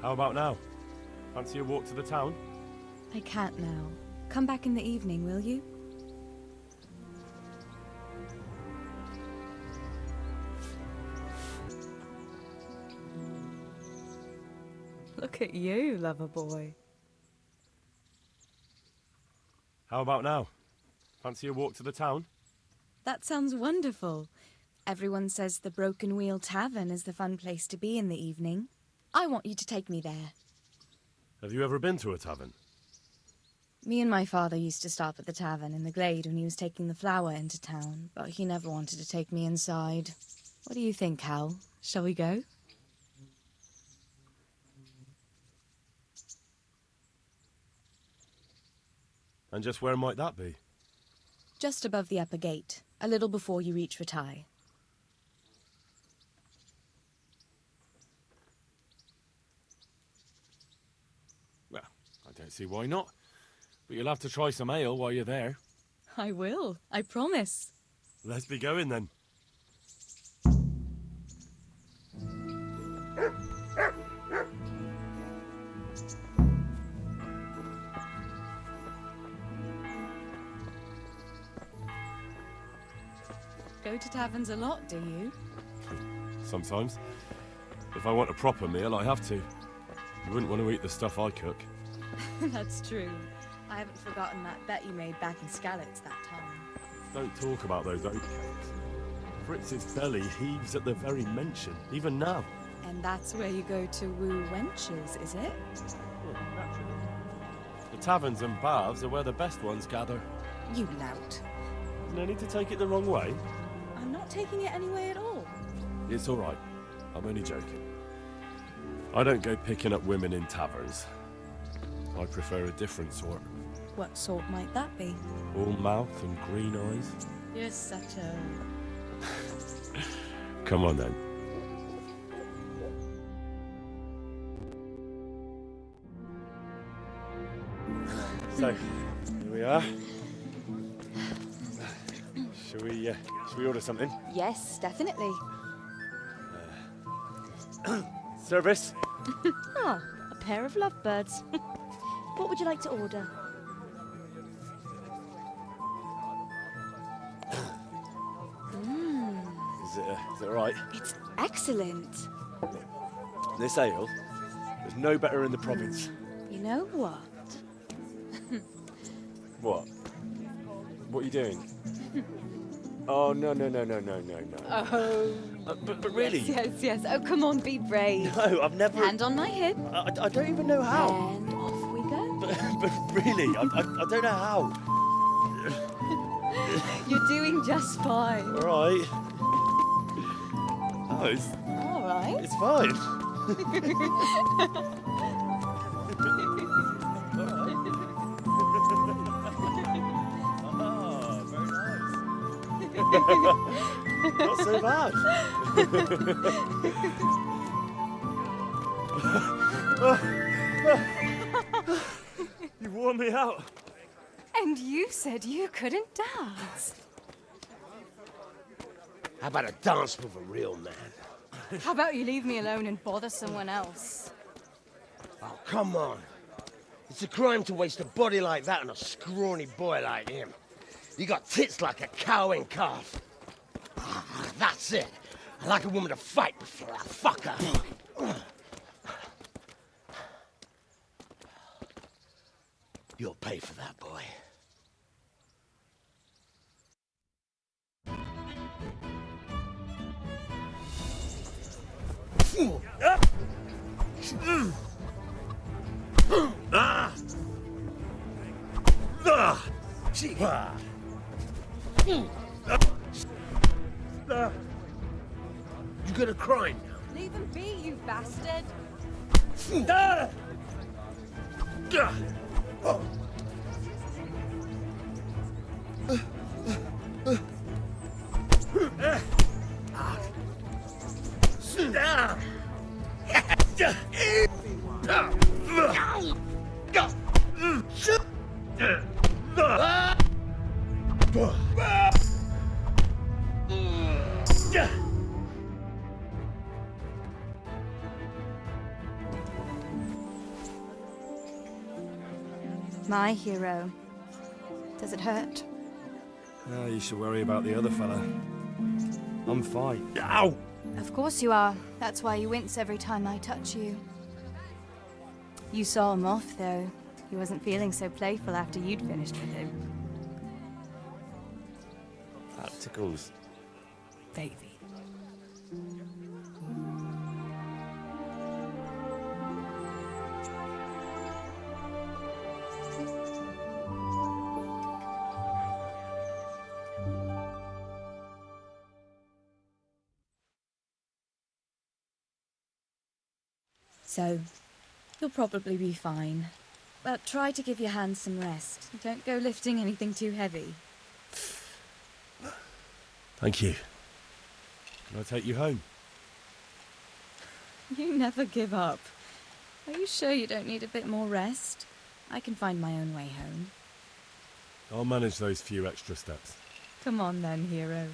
How about now? Fancy a walk to the town? I can't now. Come back in the evening, will you? Look at you, lover boy. How about now? Fancy a walk to the town? That sounds wonderful. Everyone says the Broken Wheel Tavern is the fun place to be in the evening. I want you to take me there. Have you ever been to a tavern? Me and my father used to stop at the tavern in the glade when he was taking the flour into town, but he never wanted to take me inside. What do you think, Hal? Shall we go? And just where might that be? Just above the upper gate, a little before you reach Ratai. Well, I don't see why not. But you'll have to try some ale while you're there. I will, I promise. Let's be going then. Go to taverns a lot, do you? Sometimes. If I want a proper meal, I have to. You wouldn't want to eat the stuff I cook. That's true. I haven't forgotten that bet you made back in Skalitz that time. Don't talk about those oatcakes. Fritz's belly heaves at the very mention, even now. And that's where you go to woo wenches, is it? The taverns and baths are where the best ones gather. You lout. No need to take it the wrong way. I'm not taking it any way at all. It's all right. I'm only joking. I don't go picking up women in taverns. I prefer a different sort. What sort might that be? All mouth and green eyes. You're such a... Come on then. So, here we are. Shall we order something? Yes, definitely. Service? Ah, a pair of lovebirds. What would you like to order? Is it all right? It's excellent. This ale, there's no better in the province. You know what? What? What are you doing? Oh, no. Oh. But really? Yes. Oh, come on, be brave. No, I've never... Hand on my hip. I don't even know how. And off we go. But really, I don't know how. You're doing just fine. All right. Oh, All right. it's fine. Oh, very nice. Not so bad. You wore me out. And you said you couldn't dance. How about a dance with a real man? How about you leave me alone and bother someone else? Oh, come on. It's a crime to waste a body like that on a scrawny boy like him. You got tits like a cow in calf. Ah, that's it. I like a woman to fight before I fuck her. You'll pay for that, boy. You gonna cry now? Leave him be, you bastard! My hero. Does it hurt? You should worry about the other fella. I'm fine. Ow! Of course you are. That's why you wince every time I touch you. You saw him off, though. He wasn't feeling so playful after you'd finished with him. That tickles. Baby. So, you'll probably be fine. But try to give your hands some rest. Don't go lifting anything too heavy. Thank you. Can I take you home? You never give up. Are you sure you don't need a bit more rest? I can find my own way home. I'll manage those few extra steps. Come on then, hero.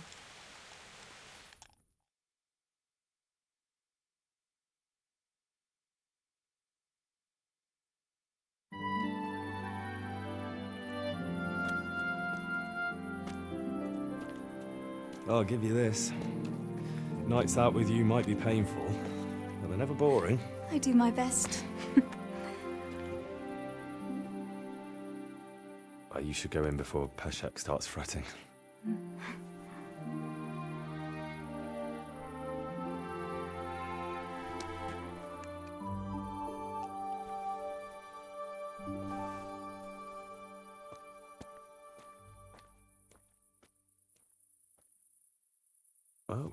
I'll give you this. Nights out with you might be painful, but they're never boring. I do my best. You should go in before Peshek starts fretting. Oh.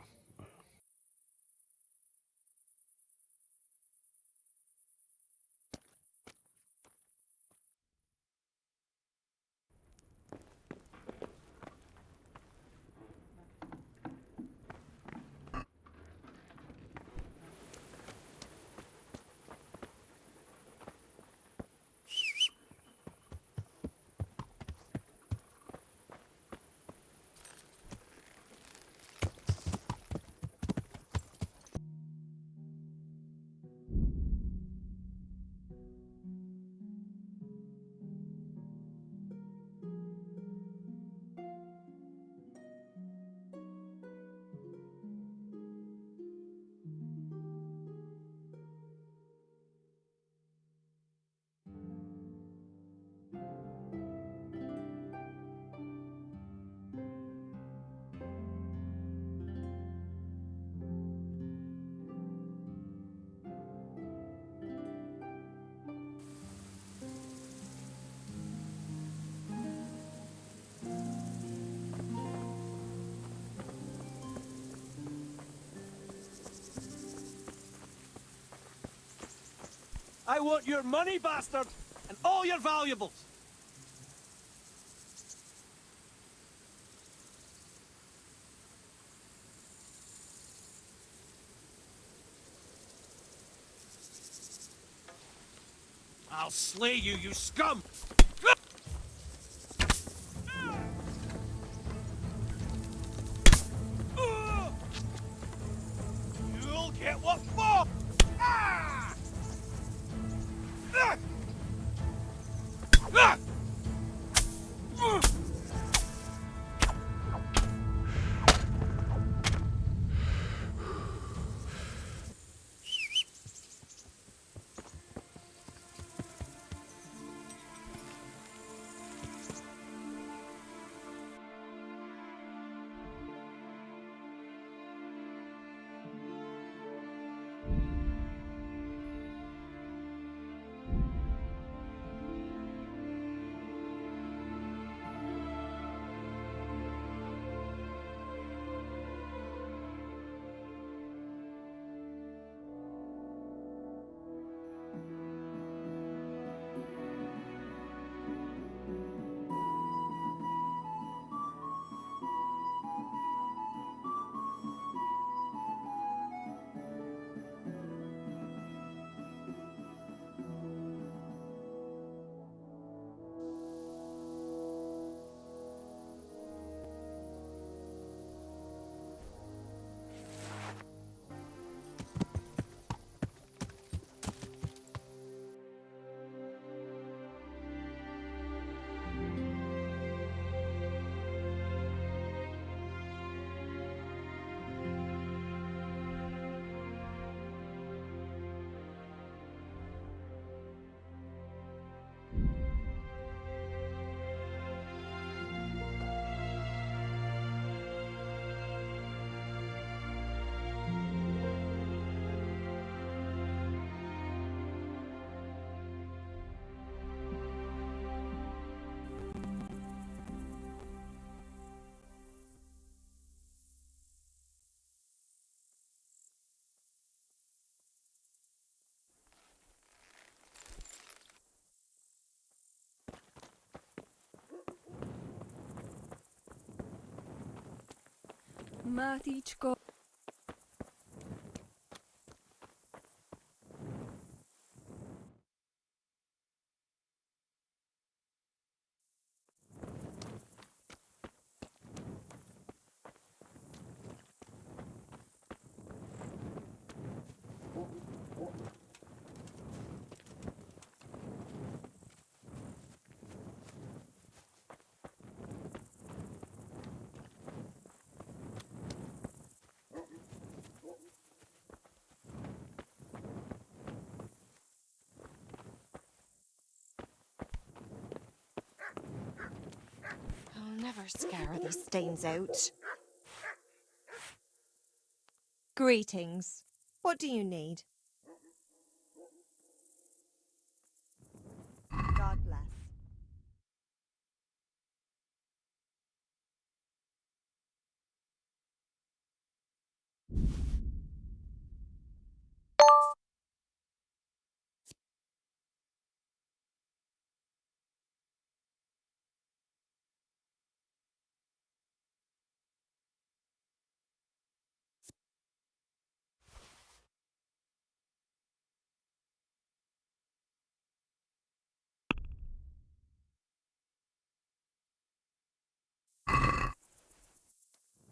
I want your money, bastard, and all your valuables. I'll slay you, you scum! Matičko. I'll never scare these stains out. Greetings. What do you need? God bless.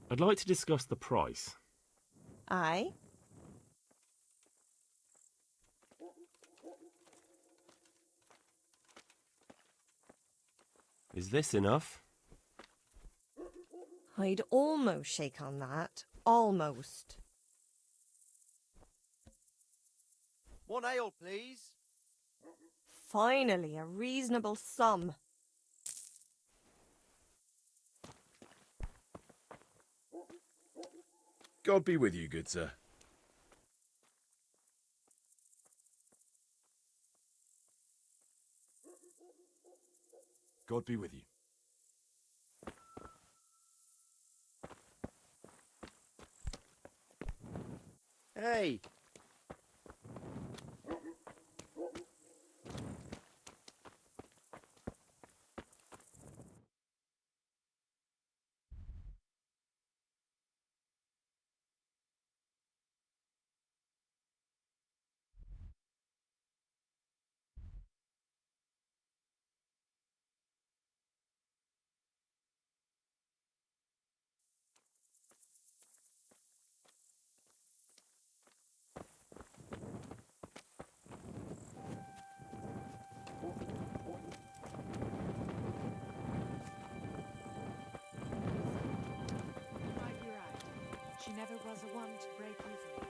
I'd like to discuss the price. Aye? Is this enough? I'd almost shake on that. Almost. One ale, please. Finally, a reasonable sum. God be with you, good sir. God be with you. Hey, might be right. She never was a one to break easily.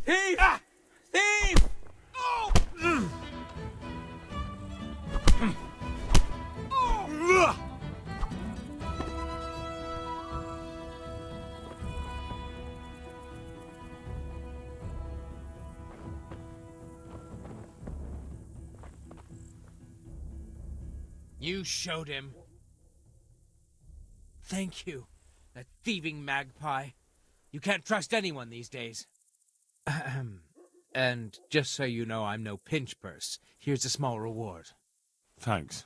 Thief! Thief! Oh! You showed him. Thank you, that thieving magpie. You can't trust anyone these days. Ahem. And just so you know, I'm no pinch purse. Here's a small reward. Thanks.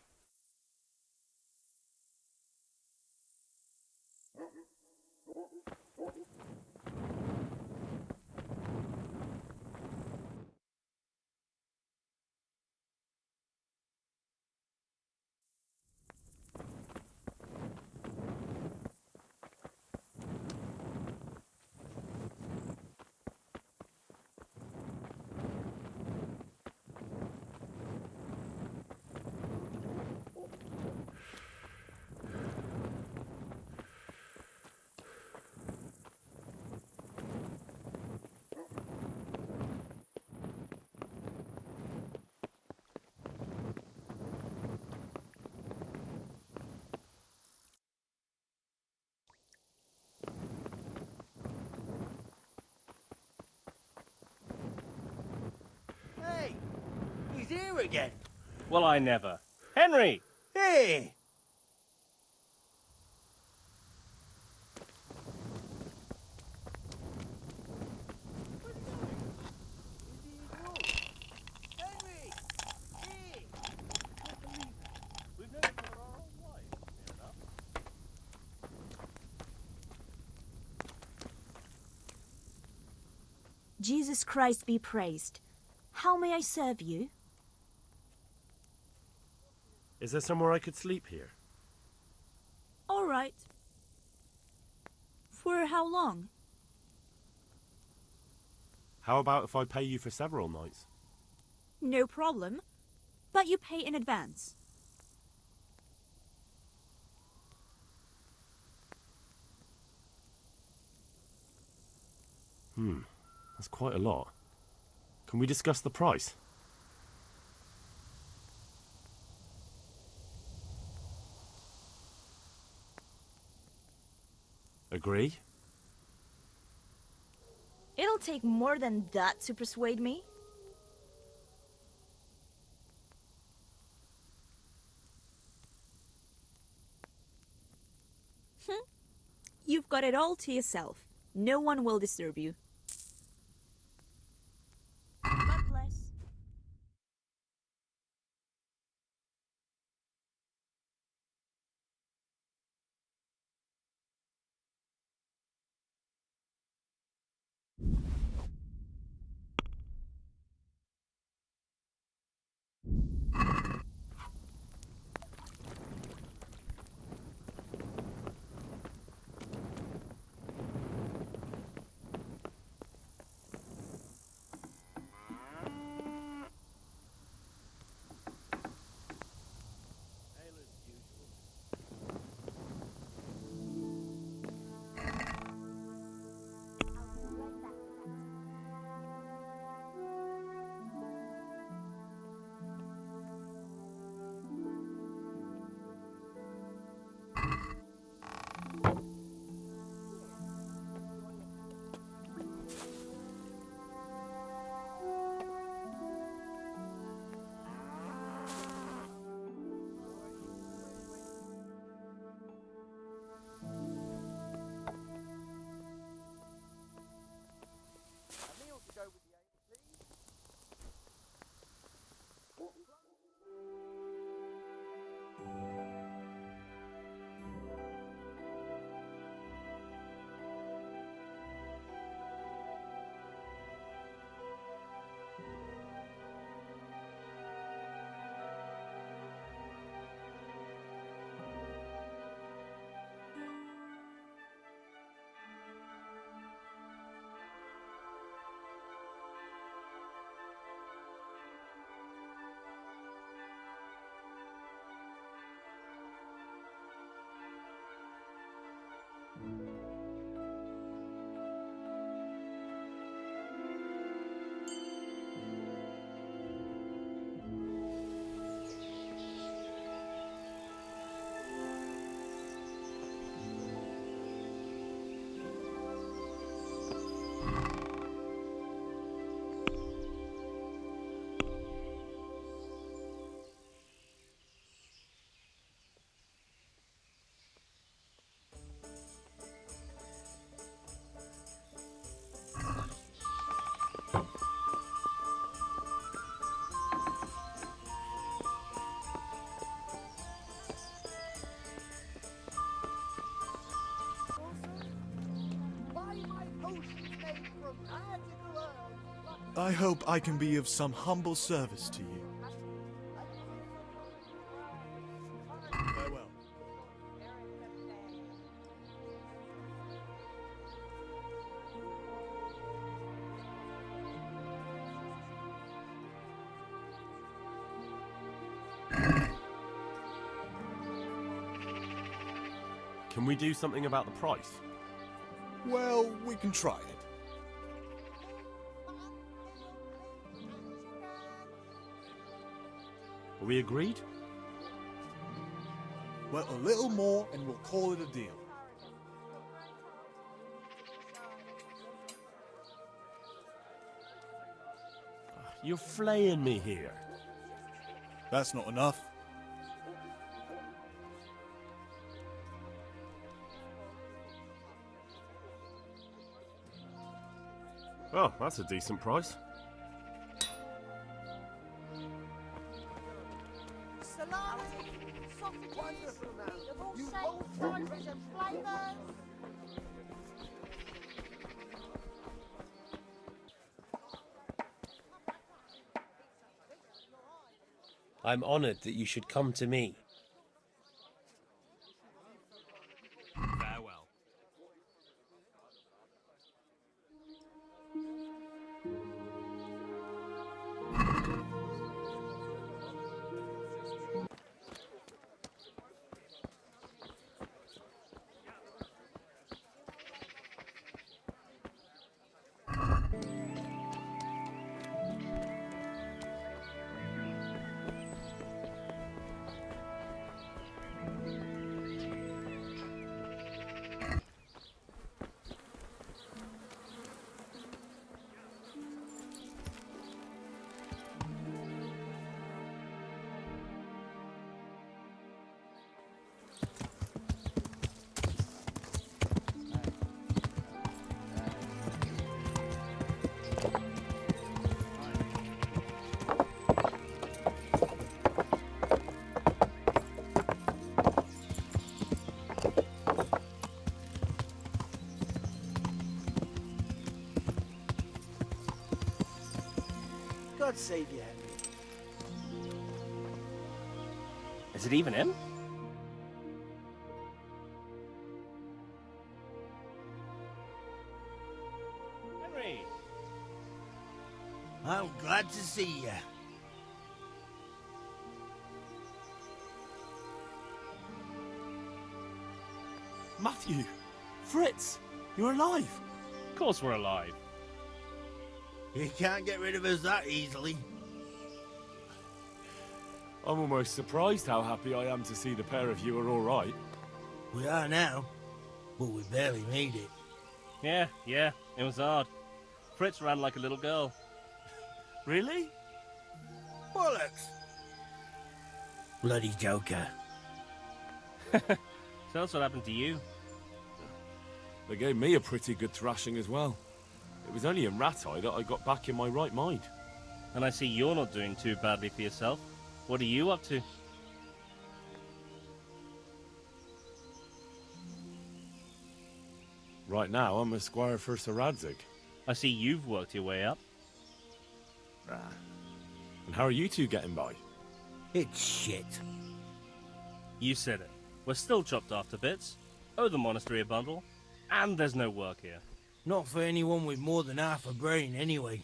Hey, he's here again. Well, I never. Henry! Hey! Jesus Christ be praised. How may I serve you? Is there somewhere I could sleep here? All right. For how long? How about if I pay you for several nights? No problem. But you pay in advance. That's quite a lot. Can we discuss the price? Agree? It'll take more than that to persuade me. You've got it all to yourself. No one will disturb you. God bless. I hope I can be of some humble service to you. Farewell. Can we do something about the price? Well, we can try it. Are we agreed? Well, a little more and we'll call it a deal. You're flaying me here. That's not enough. Oh, that's a decent price. Salami, sausages, meat of all shapes, sizes and flavours. I'm honoured that you should come to me. Farewell. God save you, Henry. Is it even him? Henry! I'm glad to see you. Matthew! Fritz! You're alive! Of course we're alive. You can't get rid of us that easily. I'm almost surprised how happy I am to see the pair of you are all right. We are now, but we barely made it. Yeah, it was hard. Fritz ran like a little girl. Really? Bollocks! Bloody joker. So that's what happened to you. They gave me a pretty good thrashing as well. It was only in Rat-Eye that I got back in my right mind. And I see you're not doing too badly for yourself. What are you up to? Right now, I'm a squire for Sir Radzig. I see you've worked your way up. And how are you two getting by? It's shit. You said it. We're still chopped off to bits. Owe the monastery a bundle. And there's no work here. Not for anyone with more than half a brain, anyway.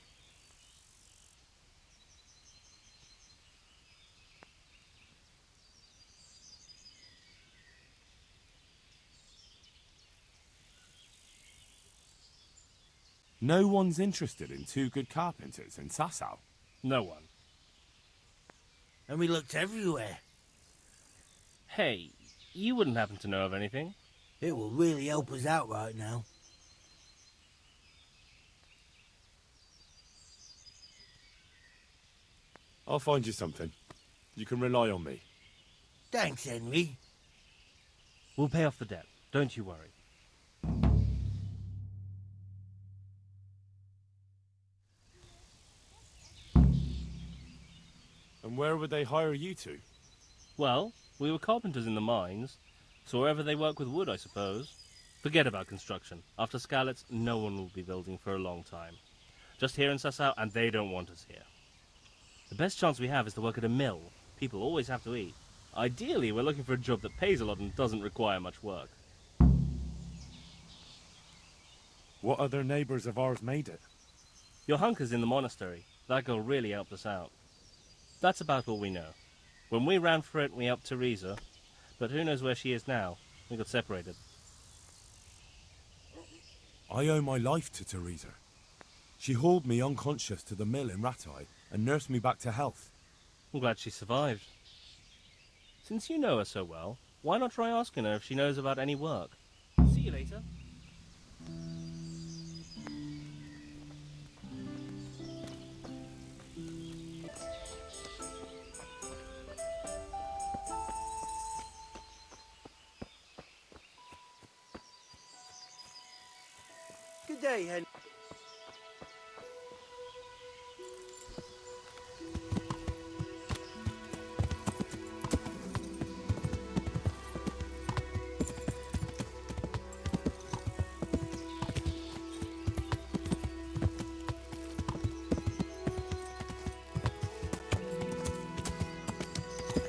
No one's interested in two good carpenters in Sasau. No one. And we looked everywhere. Hey, you wouldn't happen to know of anything? It will really help us out right now. I'll find you something. You can rely on me. Thanks, Henry. We'll pay off the debt. Don't you worry. And where would they hire you to? Well, we were carpenters in the mines, so wherever they work with wood, I suppose. Forget about construction. After Skalitz, no one will be building for a long time. just hearing us out, and they don't want us here. The best chance we have is to work at a mill. People always have to eat. Ideally, we're looking for a job that pays a lot and doesn't require much work. What other neighbors of ours made it? Your hunker's in the monastery. That girl really helped us out. That's about all we know. When we ran for it, we helped Teresa, but who knows where she is now? We got separated. I owe my life to Teresa. She hauled me unconscious to the mill in Rattay and nursed me back to health. I'm glad she survived. Since you know her so well, why not try asking her if she knows about any work? See you later. Good day, Hen.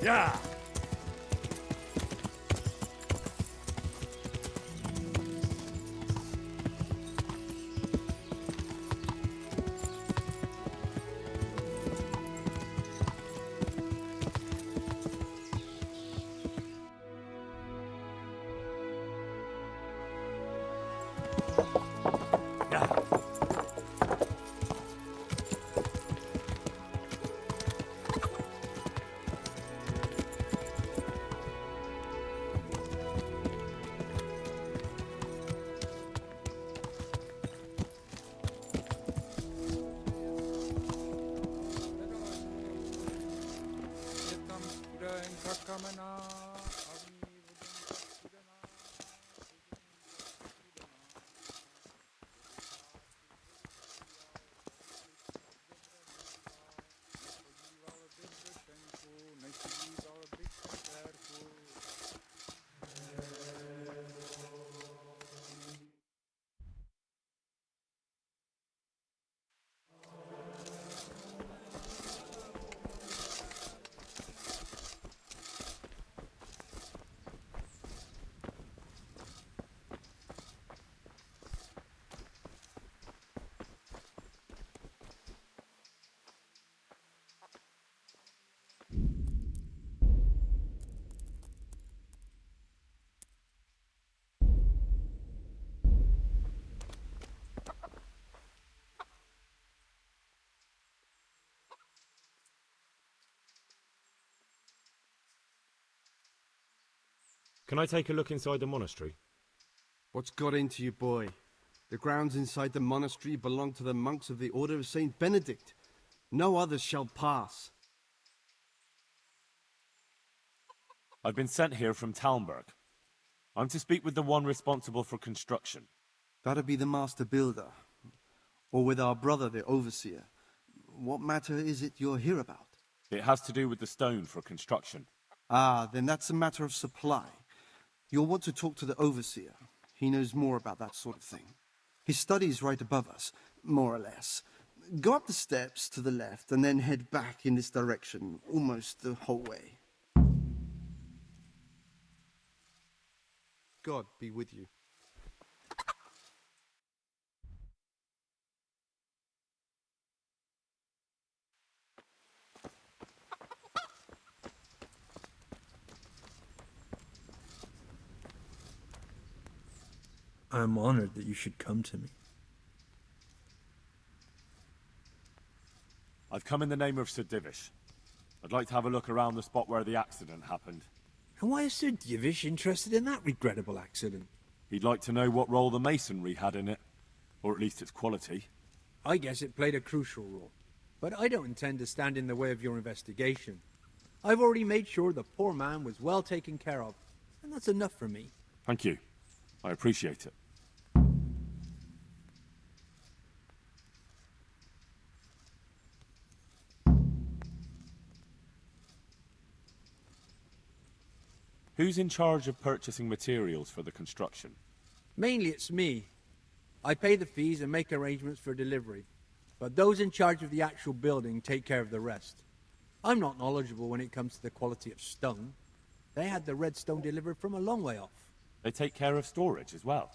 Yeah! Can I take a look inside the monastery? What's got into you, boy? The grounds inside the monastery belong to the monks of the Order of Saint Benedict. No others shall pass. I've been sent here from Talmberg. I'm to speak with the one responsible for construction. That'd be the master builder. Or with our brother, the overseer. What matter is it you're here about? It has to do with the stone for construction. Ah, then that's a matter of supply. You'll want to talk to the overseer. He knows more about that sort of thing. His study's right above us, more or less. Go up the steps to the left and then head back in this direction, almost the whole way. God be with you. I am honored that you should come to me. I've come in the name of Sir Divish. I'd like to have a look around the spot where the accident happened. And why is Sir Divish interested in that regrettable accident? He'd like to know what role the masonry had in it, or at least its quality. I guess it played a crucial role, but I don't intend to stand in the way of your investigation. I've already made sure the poor man was well taken care of, and that's enough for me. Thank you. I appreciate it. Who's in charge of purchasing materials for the construction? Mainly it's me. I pay the fees and make arrangements for delivery. but those in charge of the actual building take care of the rest. I'm not knowledgeable when it comes to the quality of stone. They had the red stone delivered from a long way off. They take care of storage as well.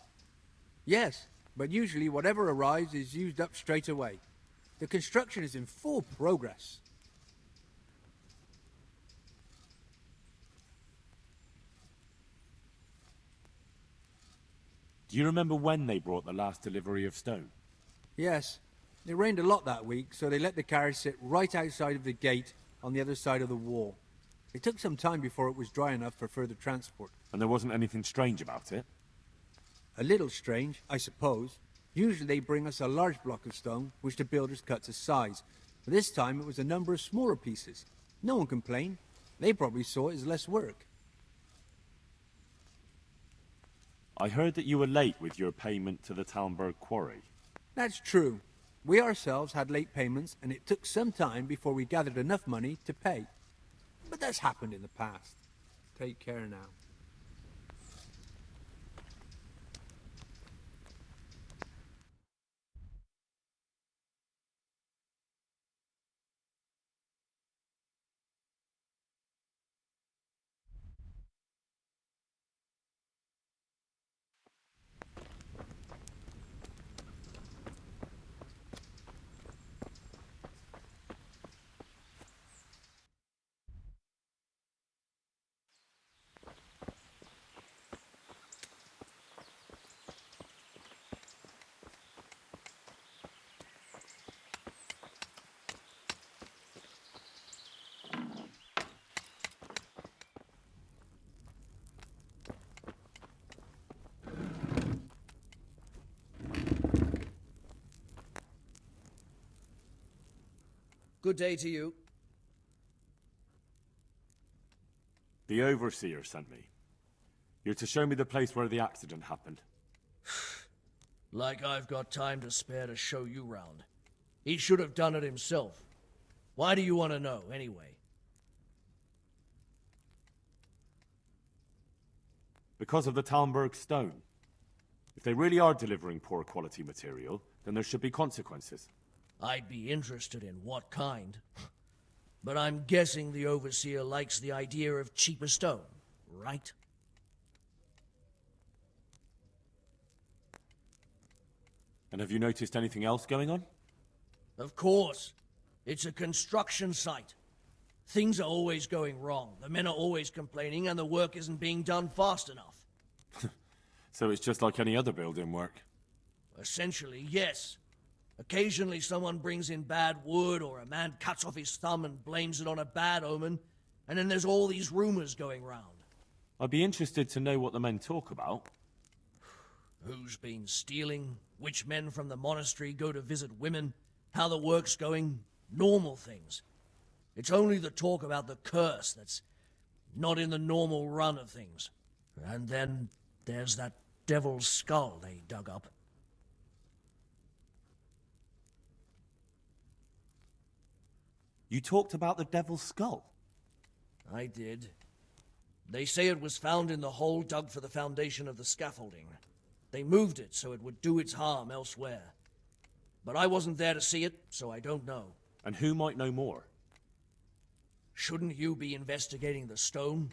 Yes, but usually whatever arrives is used up straight away. The construction is in full progress. Do you remember when they brought the last delivery of stone? Yes, it rained a lot that week, so they let the carriage sit right outside of the gate on the other side of the wall. It took some time before it was dry enough for further transport. And there wasn't anything strange about it? A little strange, I suppose. Usually they bring us a large block of stone, which the builders cut to size. But this time it was a number of smaller pieces. No one complained. They probably saw it as less work. I heard that you were late with your payment to the Talmberg quarry. That's true. We ourselves had late payments, and it took some time before we gathered enough money to pay. But that's happened in the past. Take care now. Good day to you. The Overseer sent me. You're to show me the place where the accident happened. Like I've got time to spare to show you round. He should have done it himself. Why do you want to know, anyway? Because of the Talmberg stone. If they really are delivering poor quality material, then there should be consequences. I'd be interested in what kind. But I'm guessing the Overseer likes the idea of cheaper stone, right? And have you noticed anything else going on? Of course. It's a construction site. Things are always going wrong. The men are always complaining, and the work isn't being done fast enough. So it's just like any other building work? Essentially, yes. Occasionally someone brings in bad wood, or a man cuts off his thumb and blames it on a bad omen, and then there's all these rumors going round. I'd be interested to know what the men talk about. Who's been stealing, which men from the monastery go to visit women, how the work's going, normal things. It's only the talk about the curse that's not in the normal run of things. And then there's that devil's skull they dug up. You talked about the devil's skull? I did. They say it was found in the hole dug for the foundation of the scaffolding. They moved it so it would do its harm elsewhere. But I wasn't there to see it, so I don't know. And who might know more? Shouldn't you be investigating the stone?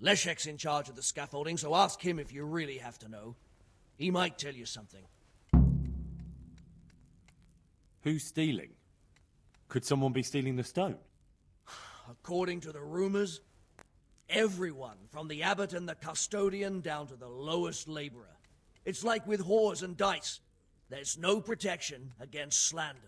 Leszek's in charge of the scaffolding, so ask him if you really have to know. He might tell you something. Who's stealing? Could someone be stealing the stone? According to the rumors, everyone, from the abbot and the custodian down to the lowest laborer. It's like with whores and dice. There's no protection against slander.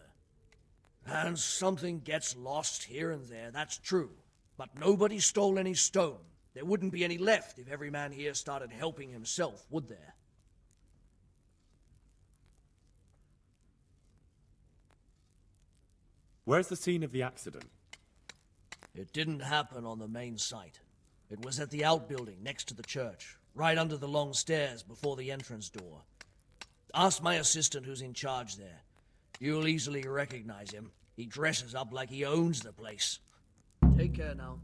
And something gets lost here and there, that's true. But nobody stole any stone. There wouldn't be any left if every man here started helping himself, would there? Where's the scene of the accident? It didn't happen on the main site. It was at the outbuilding next to the church, right under the long stairs before the entrance door. Ask my assistant who's in charge there. You'll easily recognize him. He dresses up like he owns the place. Take care now.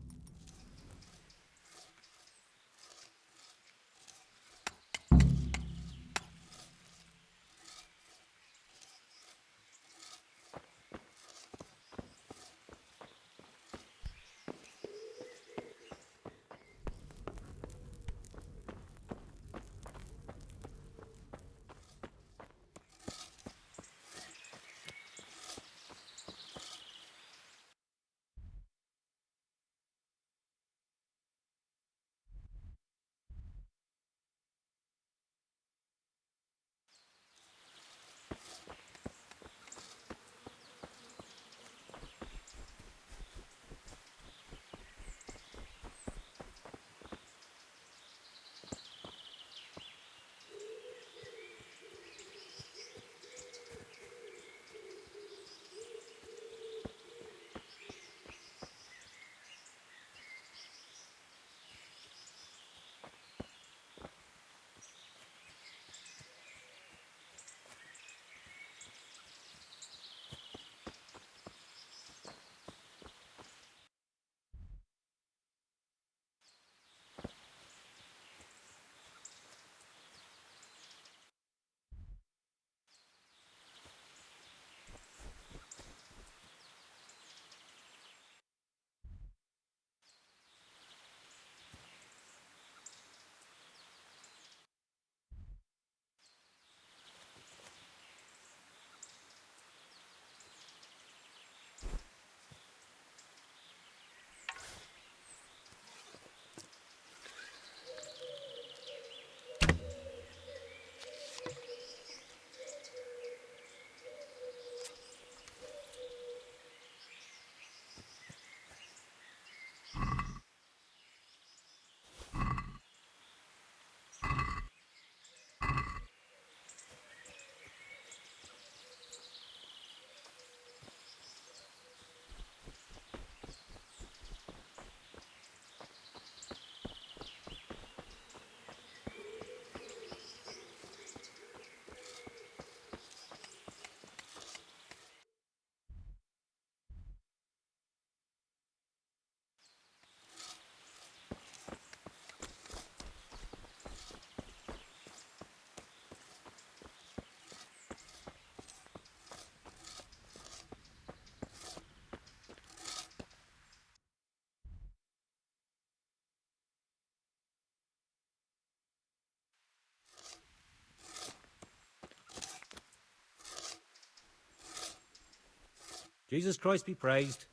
Jesus Christ be praised.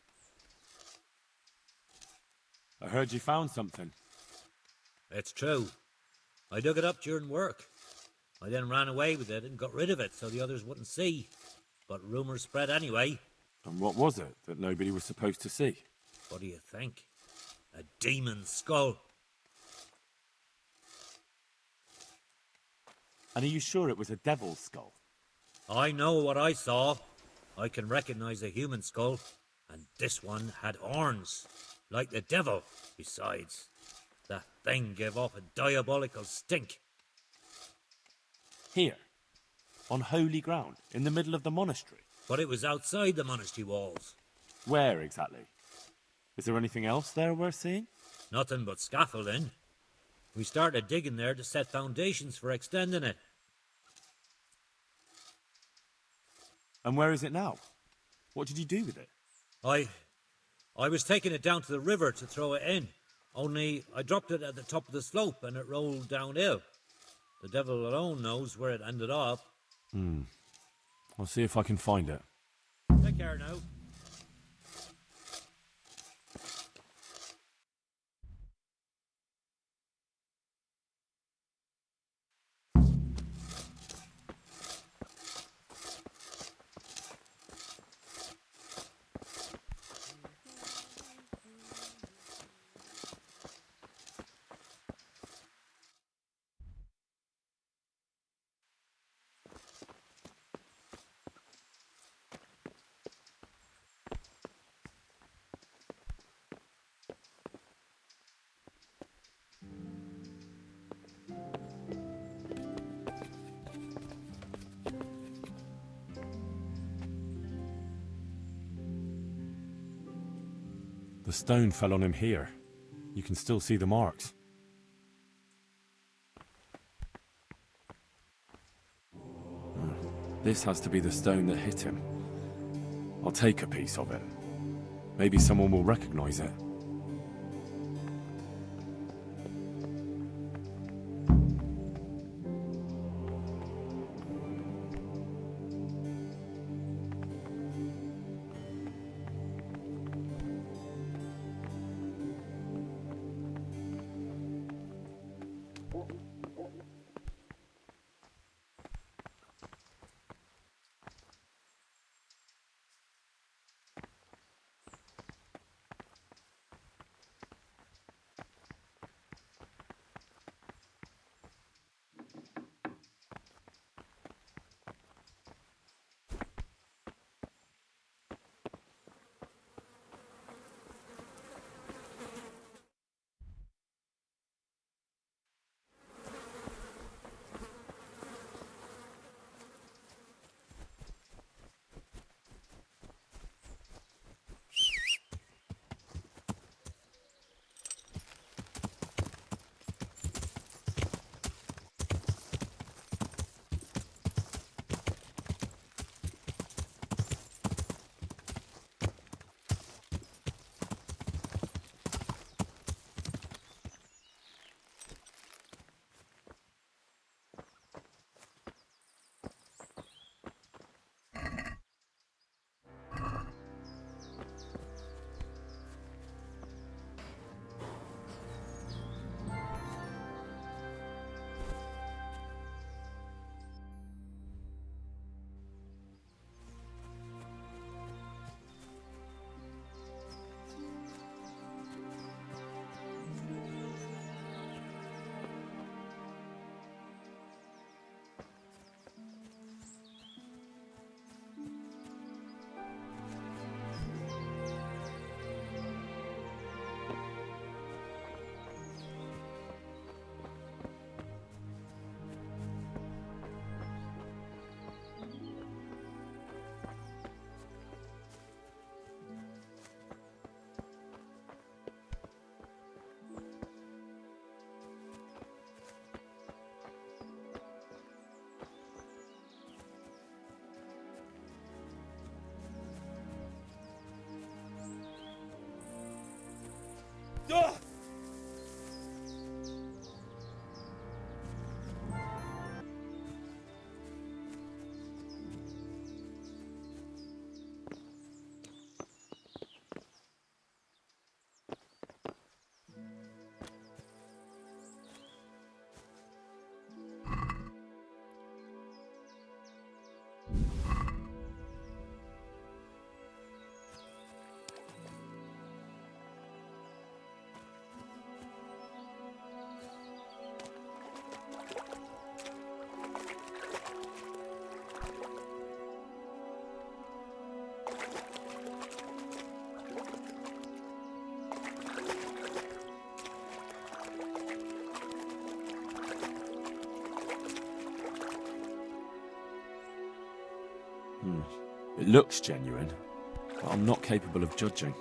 I heard you found something. It's true. I dug it up during work. I then ran away with it and got rid of it so the others wouldn't see. But rumours spread anyway. And what was it that nobody was supposed to see? What do you think? A demon's skull. And are you sure it was a devil's skull? I know what I saw. I can recognise a human skull. And this one had horns. Like the devil. Besides, that thing gave off a diabolical stink. Here? On holy ground? In the middle of the monastery? But it was outside the monastery walls. Where exactly? Is there anything else there worth seeing? Nothing but scaffolding. We started digging there to set foundations for extending it. And where is it now? What did you do with it? I was taking it down to the river to throw it in. Only I dropped it at the top of the slope and it rolled downhill. The devil alone knows where it ended up. I'll see if I can find it. Take care now. The stone fell on him here. You can still see the marks. This has to be the stone that hit him. I'll take a piece of it. Maybe someone will recognize it. It looks genuine, but I'm not capable of judging.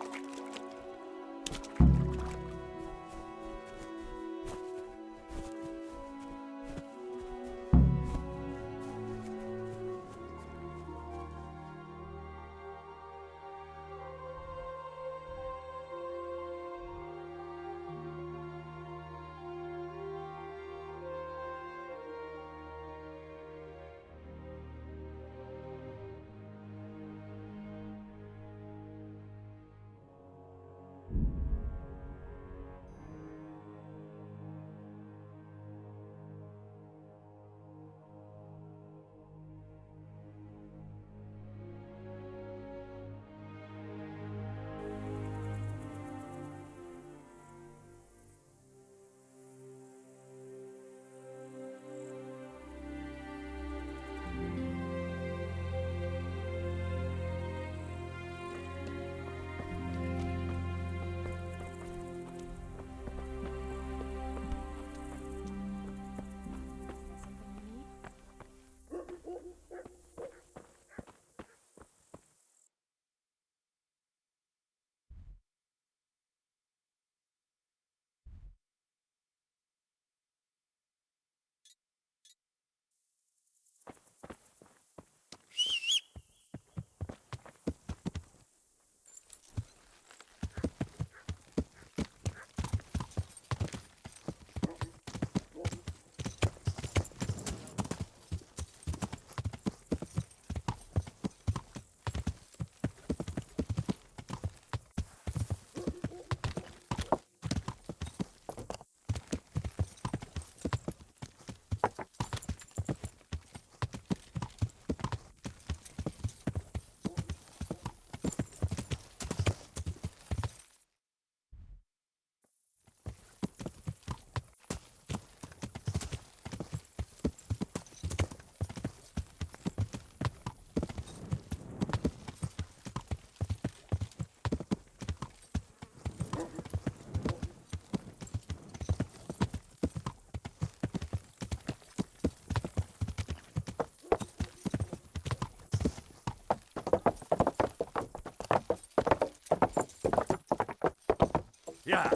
Yeah.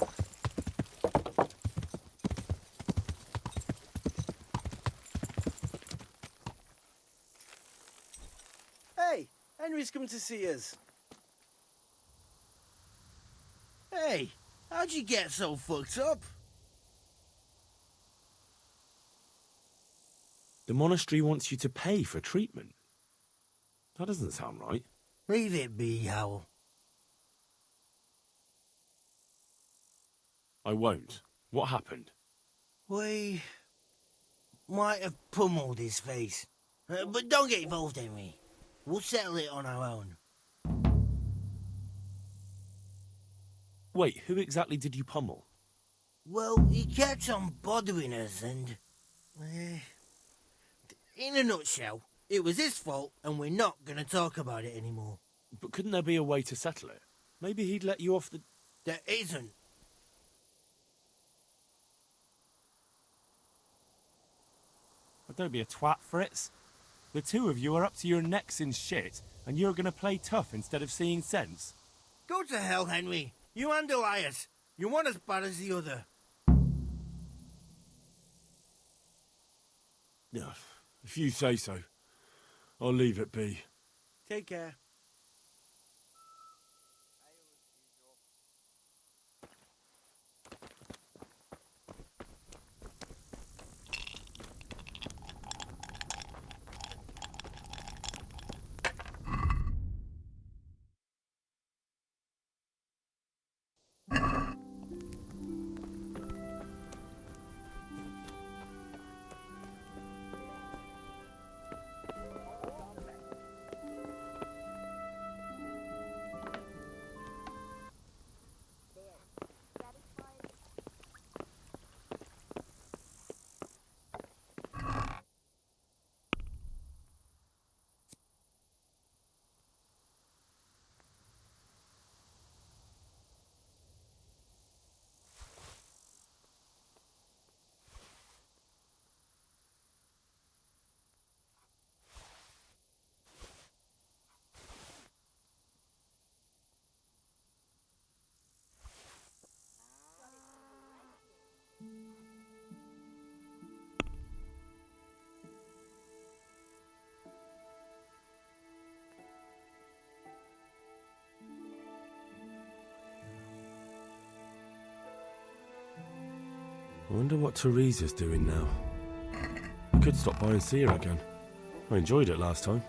Hey, Henry's come to see us. Hey, how'd you get so fucked up? The monastery wants you to pay for treatment. That doesn't sound right. Leave it be, Howell. I won't. What happened? We might have pummeled his face. But don't get involved, Henry. We'll settle it on our own. Wait, who exactly did you pummel? Well, he kept on bothering us and... in a nutshell, it was his fault and we're not going to talk about it anymore. But couldn't there be a way to settle it? Maybe he'd let you off the... There isn't. Oh, don't be a twat, Fritz. The two of you are up to your necks in shit, and you're gonna play tough instead of seeing sense. Go to hell, Henry. You and Elias. You're one as bad as the other. Ugh, if you say so, I'll leave it be. Take care. I wonder what Teresa's doing now. I could stop by and see her again. I enjoyed it last time.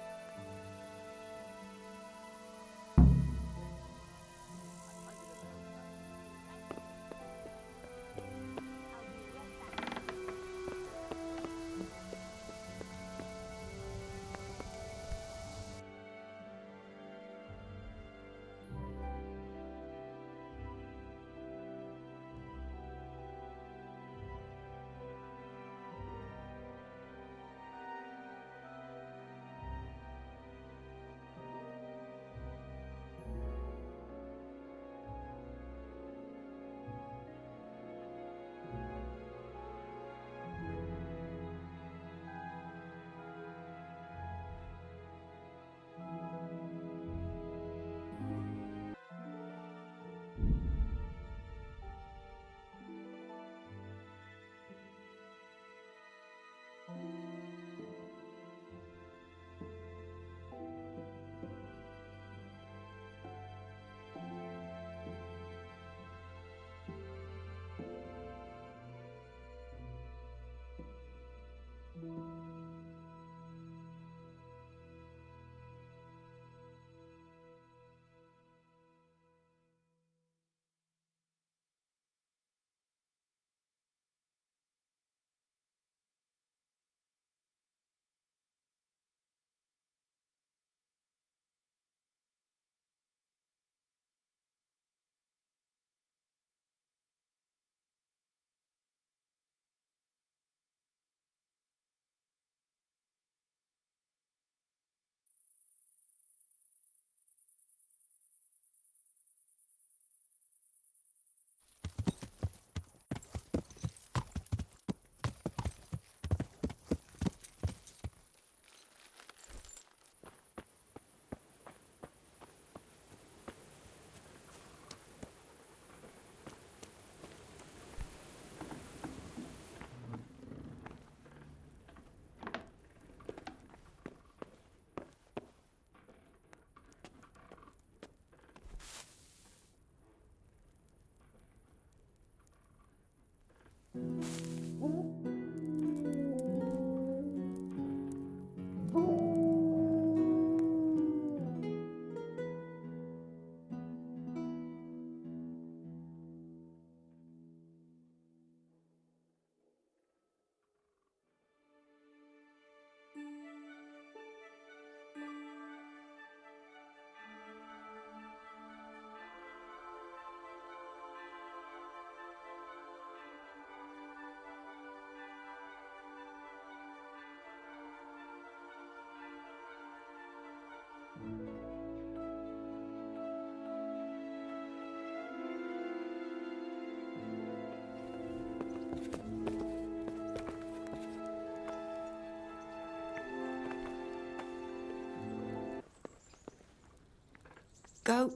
Go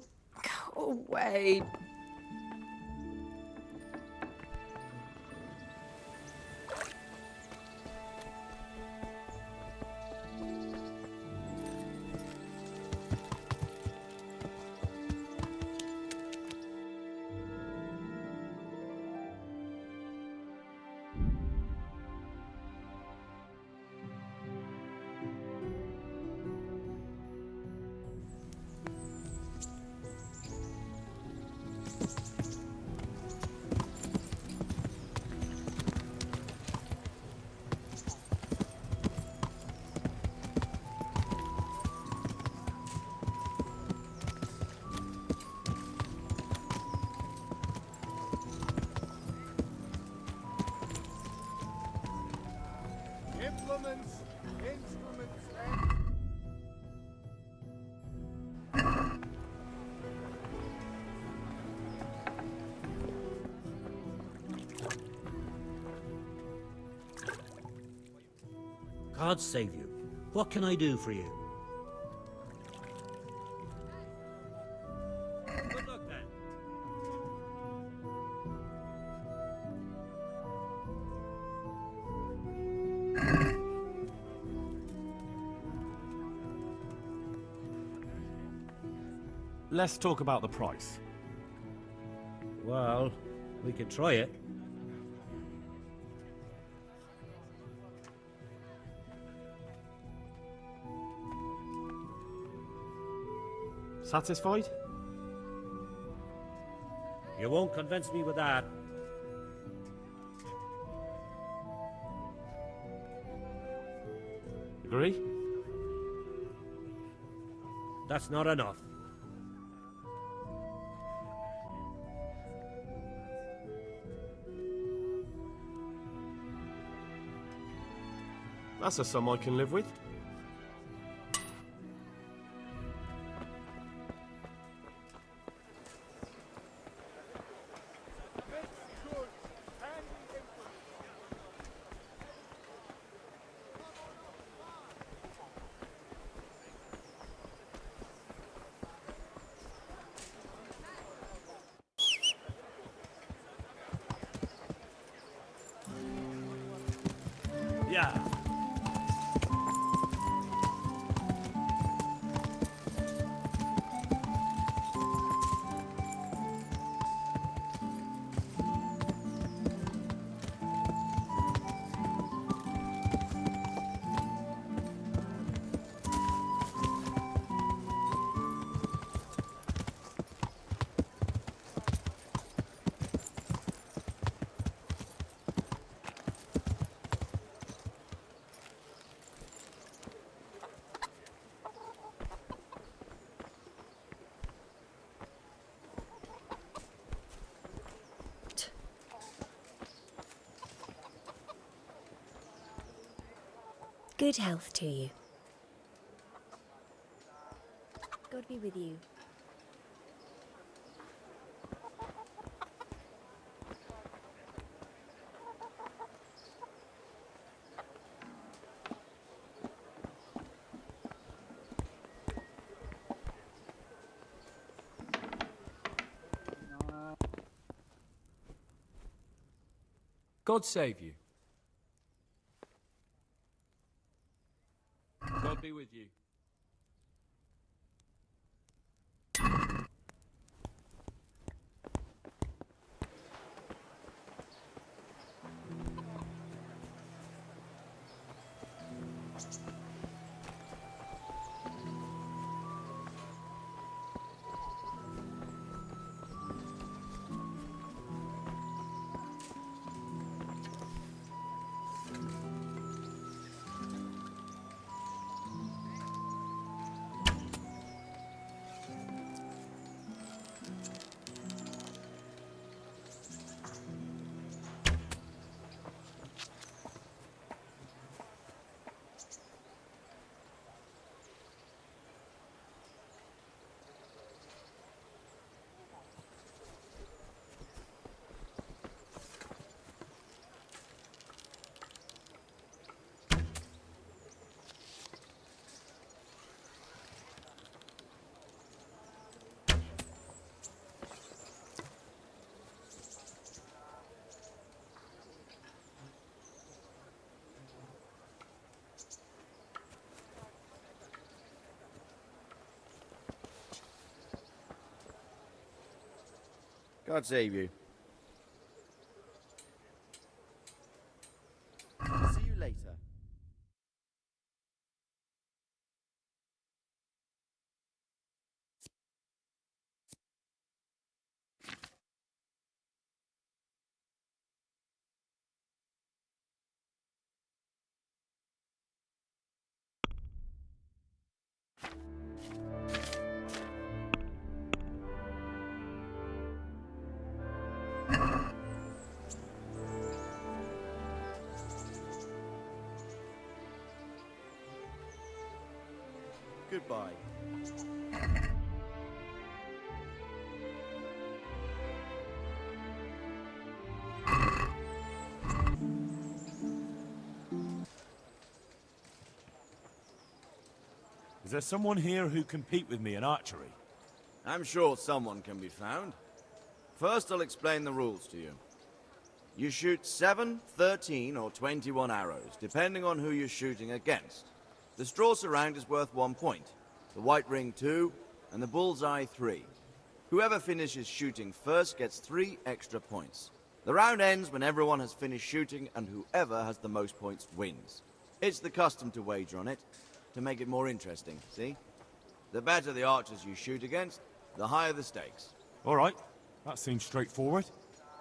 away. Instruments, God save you. What can I do for you? Good luck then. Let's talk about the price. Well, we could try it. Satisfied? You won't convince me with that. Agree? That's not enough. That's a sum I can live with. Yeah. Good health to you. God be with you. God save you. God be with you. God save you. See you later. Goodbye. Is there someone here who can compete with me in archery? I'm sure someone can be found. First, I'll explain the rules to you. You shoot 7, 13, or 21 arrows, depending on who you're shooting against. The straw surround is worth 1 point, the white ring 2, and the bullseye 3. Whoever finishes shooting first gets 3 extra points. The round ends when everyone has finished shooting, and whoever has the most points wins. It's the custom to wager on it, to make it more interesting, see? The better the archers you shoot against, the higher the stakes. All right. That seems straightforward.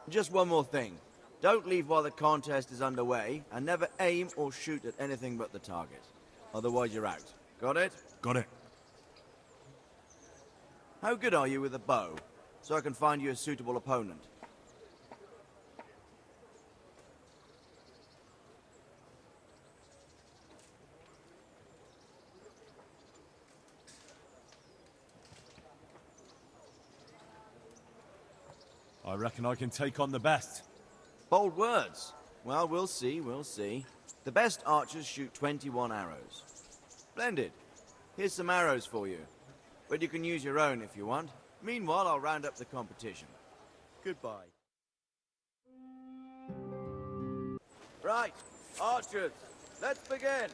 Just one more thing. Don't leave while the contest is underway, and never aim or shoot at anything but the target. Otherwise you're out. Got it? Got it. How good are you with a bow? So I can find you a suitable opponent. I reckon I can take on the best. Bold words. Well, we'll see, we'll see. The best archers shoot 21 arrows. Splendid. Here's some arrows for you. But you can use your own if you want. Meanwhile, I'll round up the competition. Goodbye. Right, archers, let's begin.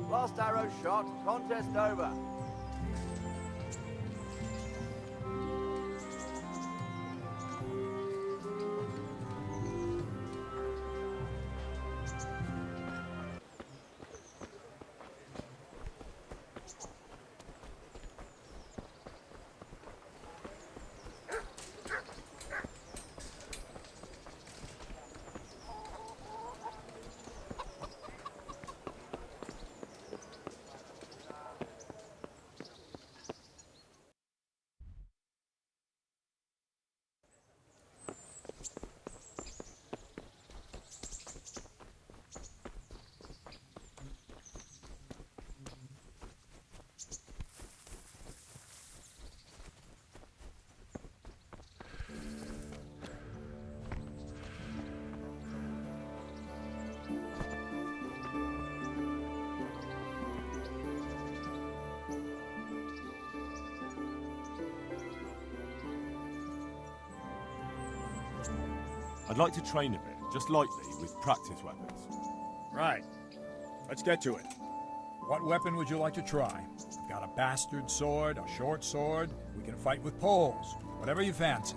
Last arrow shot, contest over. I'd like to train a bit. just lightly with practice weapons. Right. Let's get to it. What weapon would you like to try? I've got a bastard sword, a short sword. We can fight with poles. Whatever you fancy.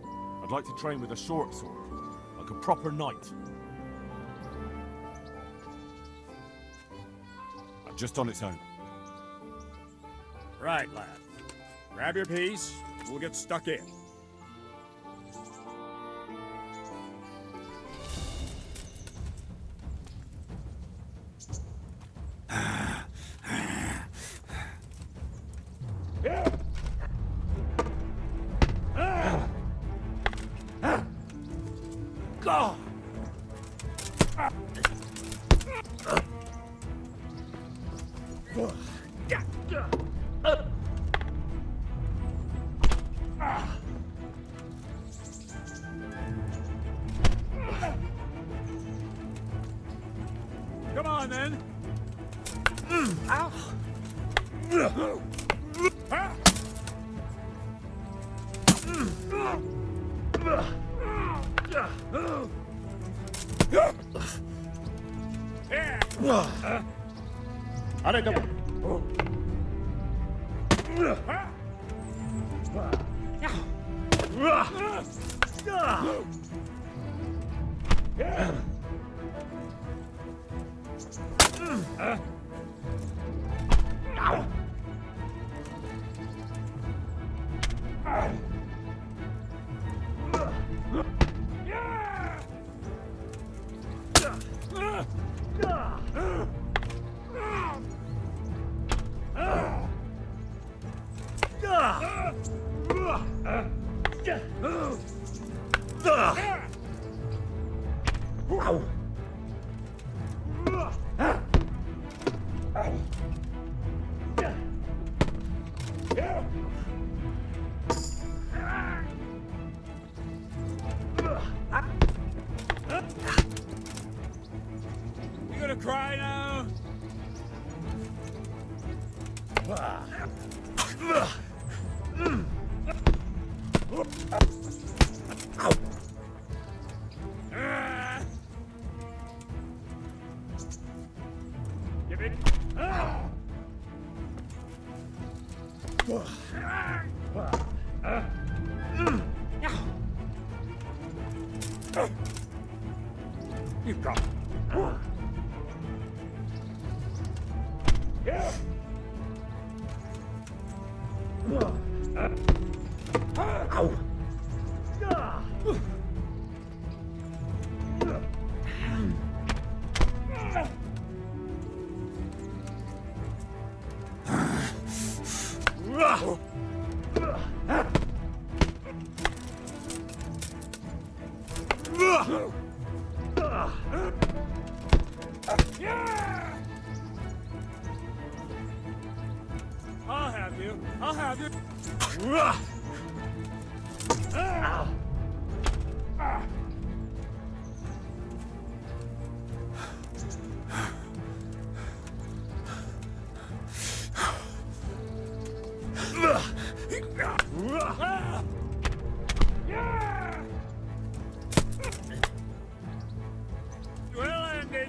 I'd like to train with a short sword, like a proper knight. Just on its own. Right, lad. Grab your piece. We'll get stuck in. God! Come on, then. Ow! You gonna cry now? Give it. You come. Yeah. Ow. I'll have you. I'll have you. Well ended.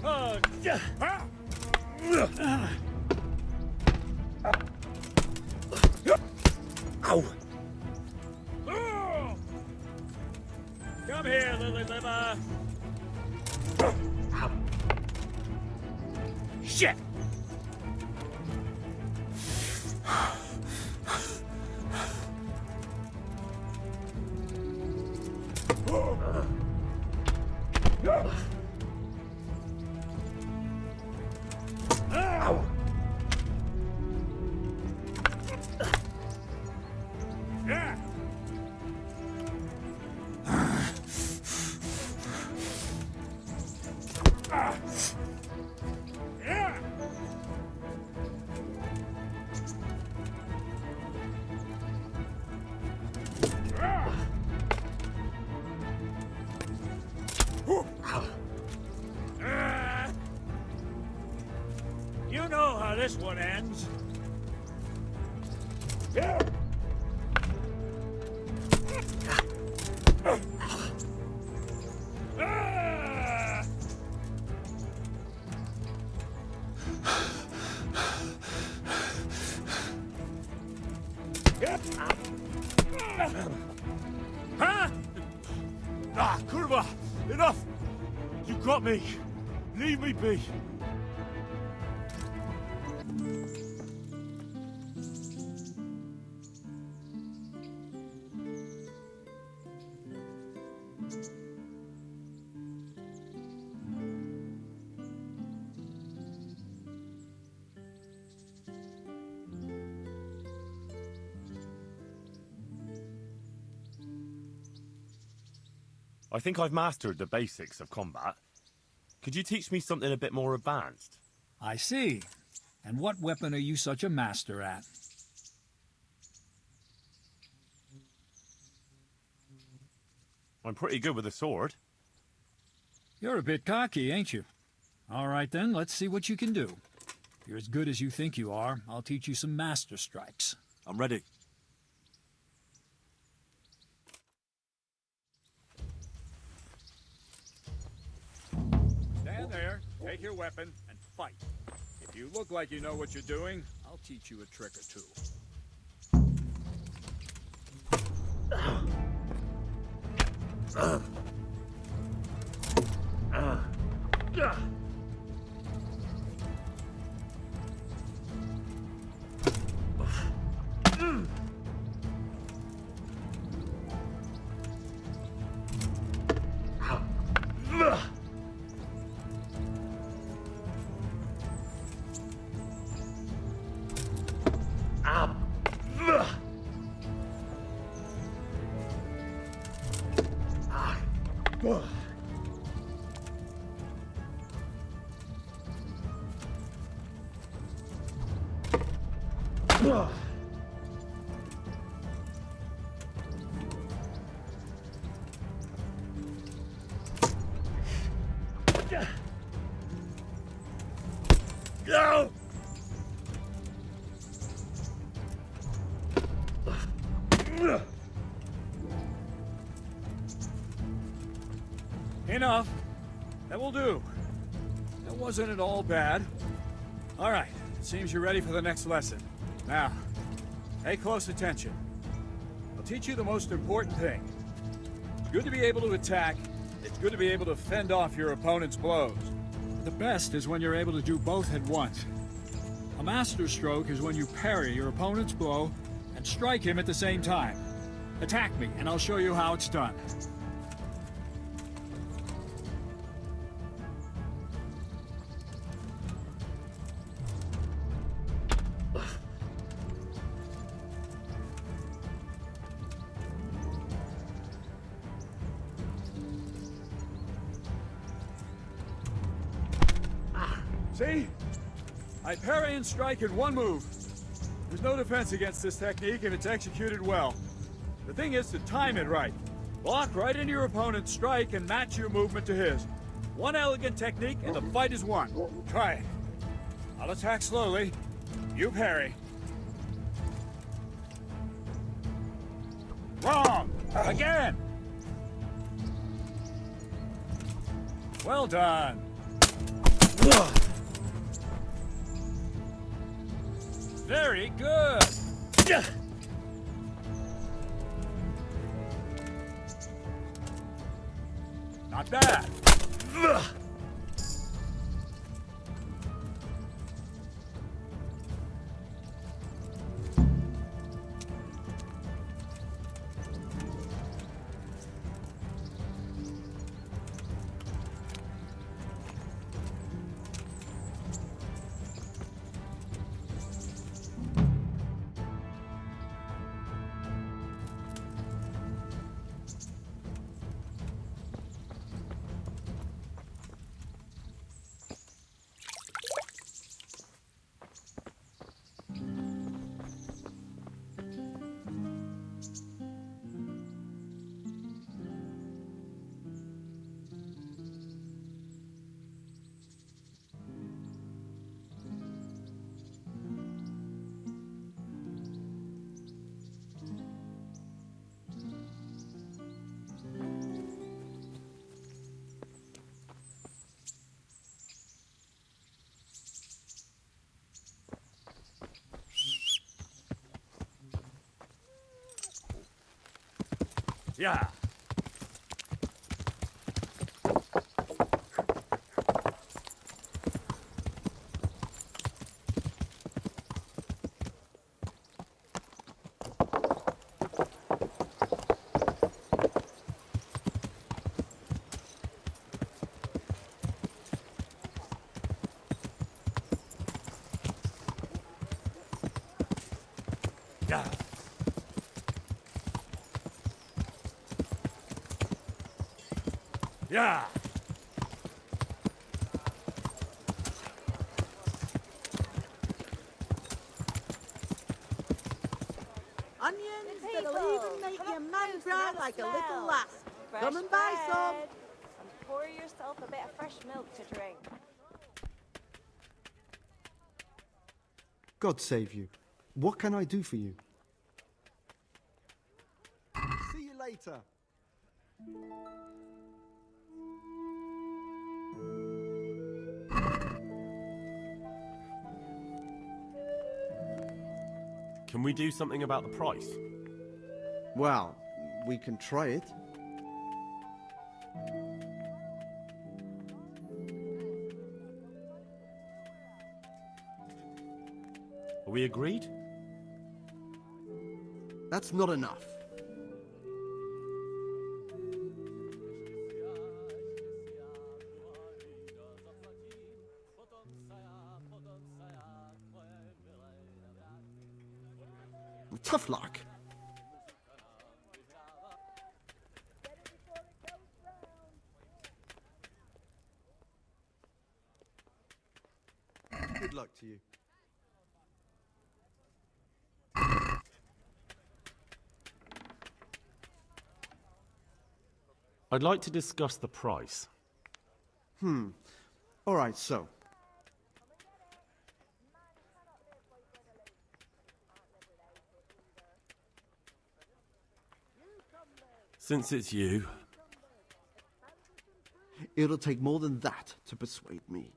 Oh, Ow! Come here, Lily Liver. Shit! Ow! Yeah! this one ends. Huh? Ah, kurwa! Enough! You got me! Leave me be! I think I've mastered the basics of combat. Could you teach me something a bit more advanced? I see. And what weapon are you such a master at? I'm pretty good with a sword. You're a bit cocky, ain't you? All right then, let's see what you can do. If you're as good as you think you are, I'll teach you some master strikes. I'm ready. Stand there, take your weapon, and fight. If you look like you know what you're doing, I'll teach you a trick or two. Go! Enough. That will do. That wasn't at all bad. All right, it seems you're ready for the next lesson. Now, pay close attention. I'll teach you the most important thing. It's good to be able to attack. It's good to be able to fend off your opponent's blows. The best is when you're able to do both at once. A master stroke is when you parry your opponent's blow and strike him at the same time. Attack me, and I'll show you how it's done. See? I parry and strike in one move. There's no defense against this technique if it's executed well. The thing is to time it right. Block right into your opponent's strike and match your movement to his. One elegant technique and the fight is won. Try it. I'll attack slowly. You parry. Wrong! Again! Well done. Very good. Not bad. Yeah. Yeah. Yeah. Onions that'll even make your man cry like a little lass. Come and buy some. And pour yourself a bit of fresh milk to drink. God save you. What can I do for you? See you later. Can we do something about the price? Well, we can try it. Are we agreed? That's not enough. Tough luck. Good luck to you. I'd like to discuss the price. All right, so. Since it's you, It'll take more than that to persuade me.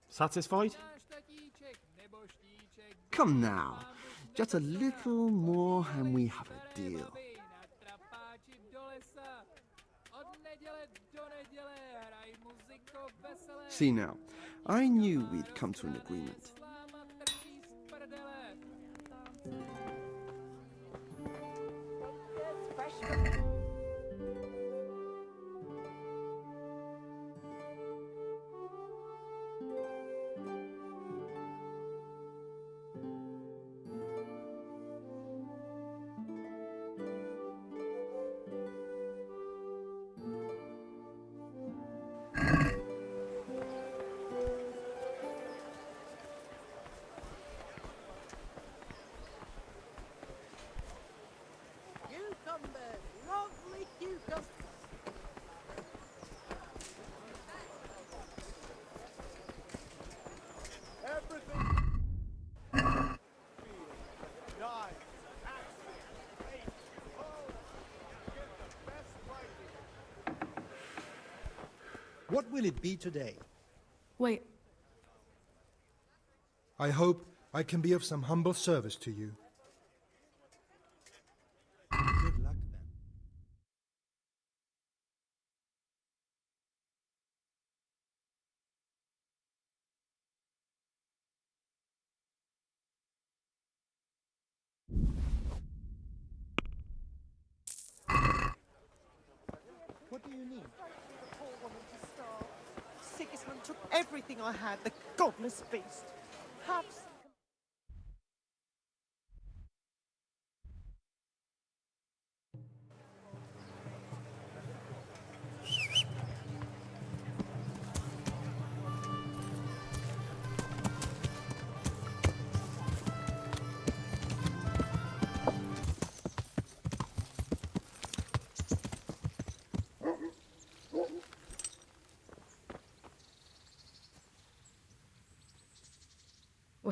satisfied? Come now. Just a little more and we have a deal. See now, I knew we'd come to an agreement. Cucumbers, lovely cucumbers. Everything. 9, axes, 8, poles. Get the best lighting. What will it be today? Wait, I hope I can be of some humble service to you. Good luck then. What do you need? The poor woman to starve. Sigismund took everything I had, the godless beast. Have some.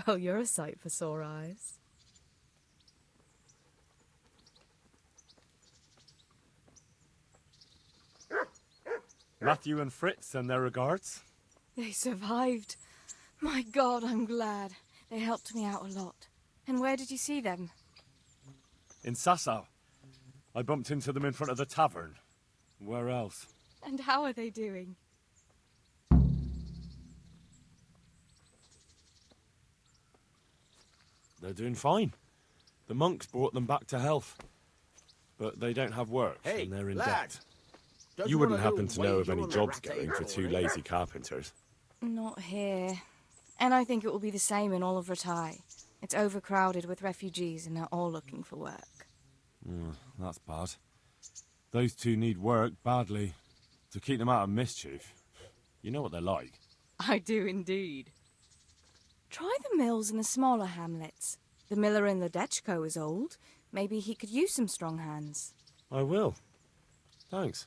well, you're a sight for sore eyes. Matthew and Fritz send their regards. They survived. My God, I'm glad. They helped me out a lot. And where did you see them? In Sasau. I bumped into them in front of the tavern. Where else? And how are they doing? They're doing fine. The monks brought them back to health. But they don't have work, Hey, and they're in lad. debt. Don't You you wouldn't want a happen little to know of wager any on the jobs rat going for apron, two eh? lazy carpenters. Not here. And I think it will be the same in all of Ratai. It's overcrowded with refugees and they're all looking for work. That's bad. Those two need work badly. To keep them out of mischief. You know what they're like. I do indeed. Try the mills in the smaller hamlets. The miller in Ledechko is old. Maybe he could use some strong hands. I will. Thanks.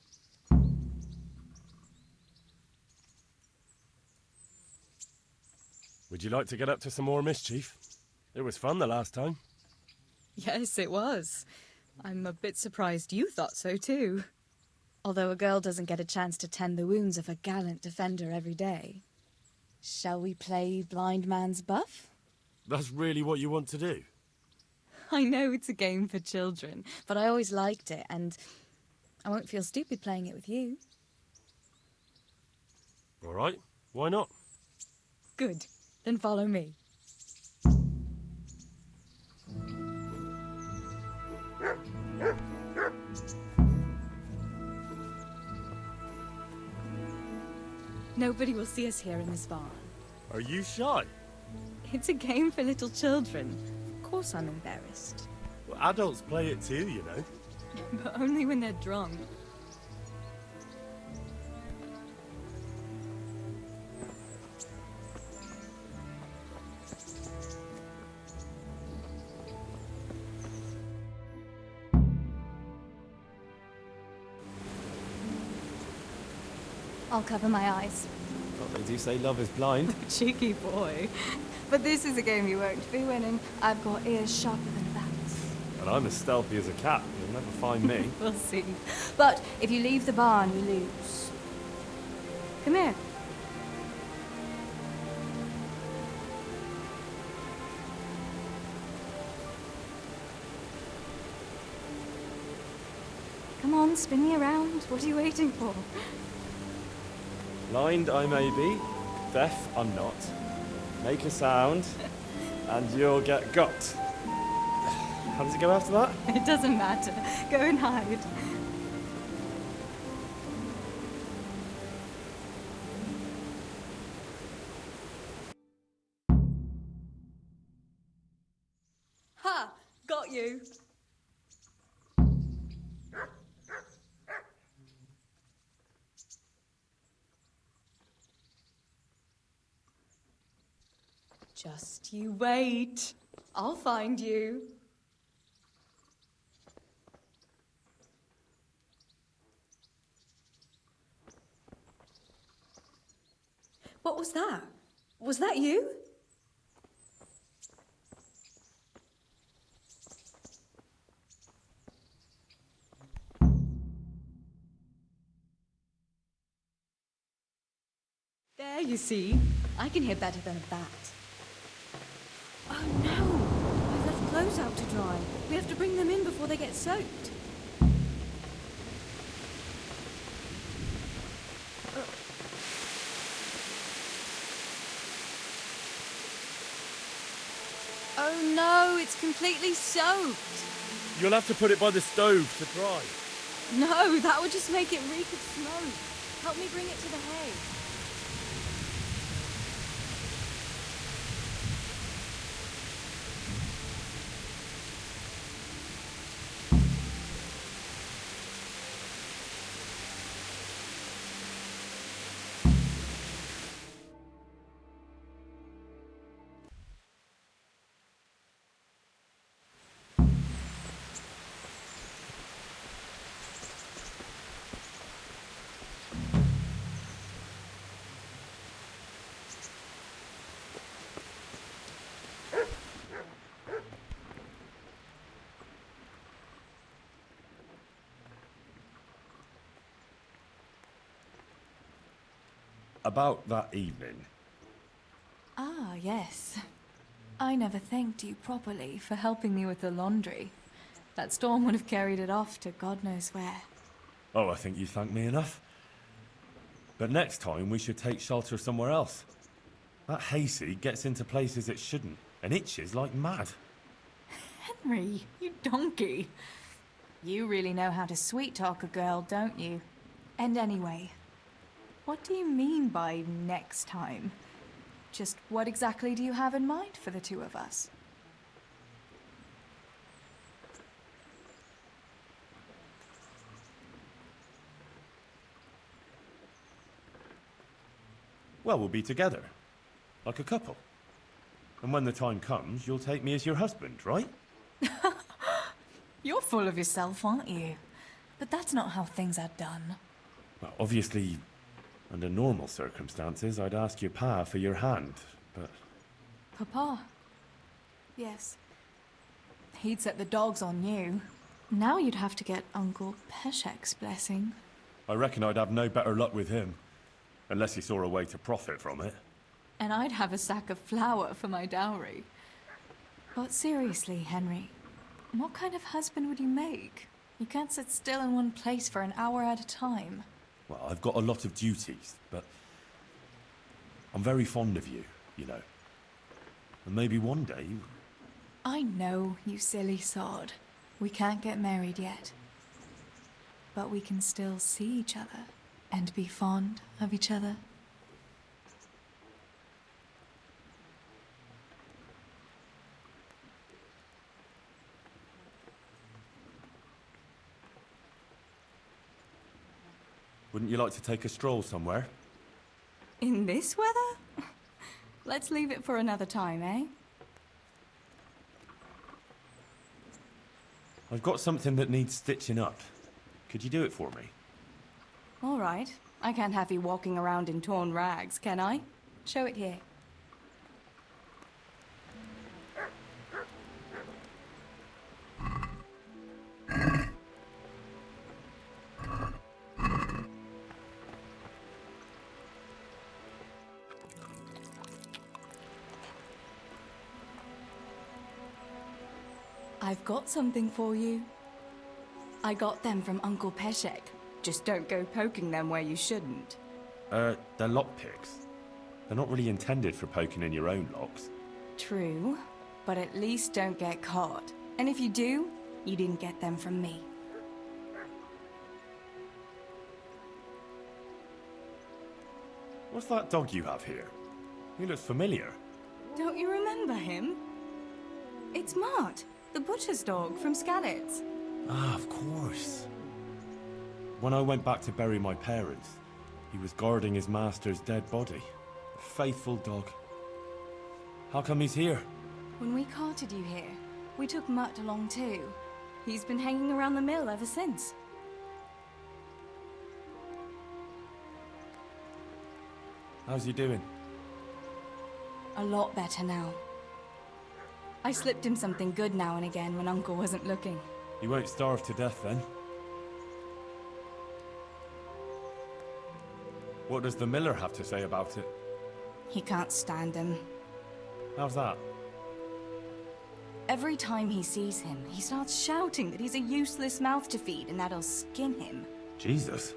Would you like to get up to some more mischief? It was fun the last time. Yes, it was. I'm a bit surprised you thought so too. Although a girl doesn't get a chance to tend the wounds of a gallant defender every day. Shall we play blind man's buff? That's really what you want to do? I know it's a game for children, but I always liked it, and I won't feel stupid playing it with you. All right, why not? Good. Then follow me. Nobody will see us here in this barn. Are you shy? It's a game for little children. Of course I'm embarrassed. Well, adults play it too, you know. But only when they're drunk. I'll cover my eyes. Well, they do say love is blind. Cheeky boy. But this is a game you won't be winning. I've got ears sharper than bats. And I'm as stealthy as a cat. You'll never find me. We'll see. But if you leave the barn, you lose. Come here. Come on, spin me around. What are you waiting for? Blind I may be, deaf I'm not. Make a sound, and you'll get got. How does it go after that? It doesn't matter. Go and hide. Ha! Got you. Just you wait. I'll find you. What was that? Was that you? There, you see. I can hear better than a bat. Oh no! I've left clothes out to dry. We have to bring them in before they get soaked. Oh no, it's completely soaked. You'll have to put it by the stove to dry. No, that would just make it reek of smoke. Help me bring it to the hay. About that evening. Ah, yes. I never thanked you properly for helping me with the laundry. That storm would have carried it off to God knows where. Oh, I think you thanked me enough. But next time we should take shelter somewhere else. That hayseed gets into places it shouldn't and itches like mad. Henry, you donkey. You really know how to sweet-talk a girl, don't you? And anyway, what do you mean by next time? Just what exactly do you have in mind for the two of us? Well, we'll be together. Like a couple. And when the time comes, you'll take me as your husband, right? You're full of yourself, aren't you? But that's not how things are done. Well, obviously, under normal circumstances, I'd ask your pa for your hand, but... Papa? Yes. He'd set the dogs on you. Now you'd have to get Uncle Peshek's blessing. I reckon I'd have no better luck with him. Unless he saw a way to profit from it. And I'd have a sack of flour for my dowry. But seriously, Henry, what kind of husband would you make? You can't sit still in one place for an hour at a time. Well, I've got a lot of duties, but... I'm very fond of you, you know. And maybe one day... I know, you silly sod. We can't get married yet. But we can still see each other and be fond of each other. Wouldn't you like to take a stroll somewhere? In this weather? Let's leave it for another time, eh? I've got something that needs stitching up. Could you do it for me? All right. I can't have you walking around in torn rags, can I? Show it here. I've got something for you. I got them from Uncle Peshek. Just don't go poking them where you shouldn't. They're lockpicks. They're not really intended for poking in your own locks. True, but at least don't get caught. And if you do, you didn't get them from me. What's that dog you have here? He looks familiar. Don't you remember him? It's Mart, the butcher's dog from Skalitz. Ah, of course. When I went back to bury my parents, he was guarding his master's dead body. A faithful dog. How come he's here? When we carted you here, we took Mutt along too. He's been hanging around the mill ever since. How's he doing? A lot better now. I slipped him something good now and again when Uncle wasn't looking. He won't starve to death then. What does the miller have to say about it? He can't stand him. How's that? Every time he sees him, he starts shouting that he's a useless mouth to feed and that'll skin him. Jesus.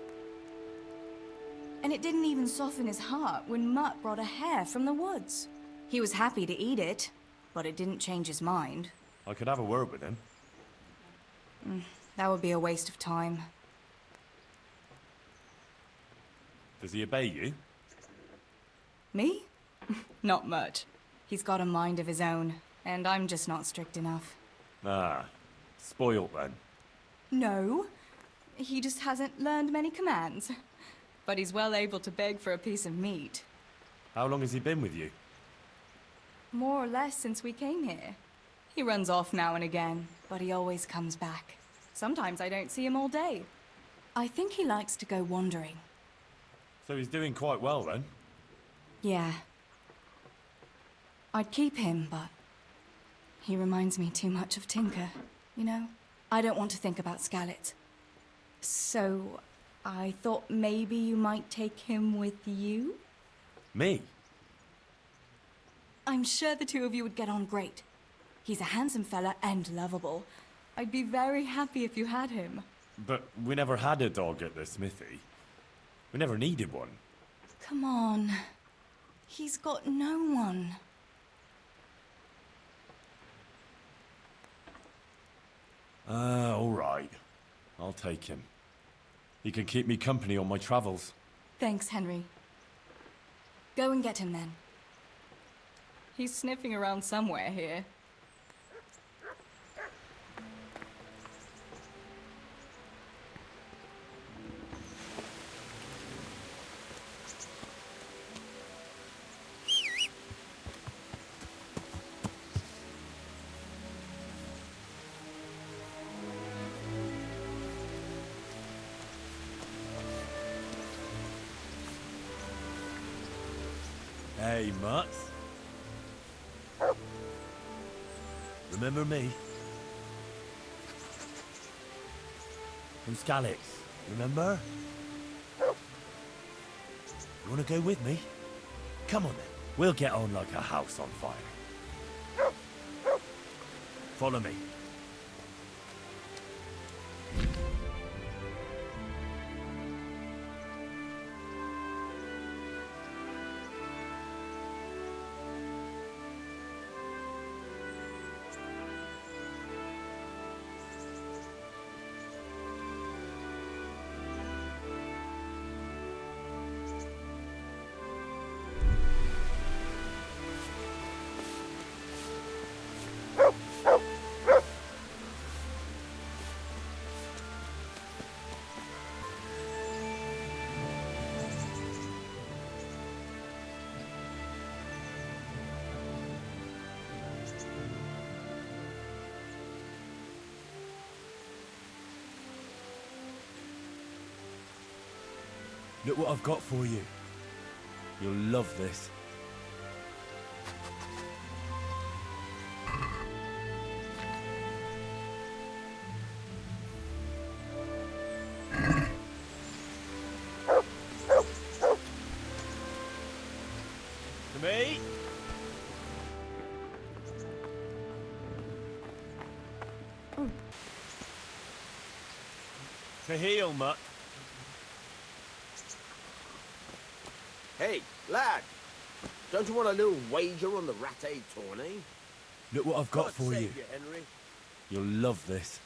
And it didn't even soften his heart when Mutt brought a hare from the woods. He was happy to eat it, but it didn't change his mind. I could have a word with him. That would be a waste of time. Does he obey you? Me? Not much. He's got a mind of his own, and I'm just not strict enough. Ah, spoilt then. No, he just hasn't learned many commands. But he's well able to beg for a piece of meat. How long has he been with you? More or less since we came here. He runs off now and again, but he always comes back. Sometimes I don't see him all day. I think he likes to go wandering. So he's doing quite well then? Yeah. I'd keep him, but he reminds me too much of Tinker, you know? I don't want to think about Skalitz. So I thought maybe you might take him with you? Me? I'm sure the two of you would get on great. He's a handsome fella and lovable. I'd be very happy if you had him. But we never had a dog at the smithy. We never needed one. Come on. He's got no one. All right. I'll take him. He can keep me company on my travels. Thanks, Henry. Go and get him then. He's sniffing around somewhere here. Hey, Mutt. Remember me? Who's Galax? Remember? You wanna go with me? Come on then. We'll get on like a house on fire. Follow me. Look what I've got for you. You'll love this. To me. To heel, Mutt. Hey, lad. Don't you want a little wager on the Rattay tourney? Look what I've got God for you. save Henry. You'll love this.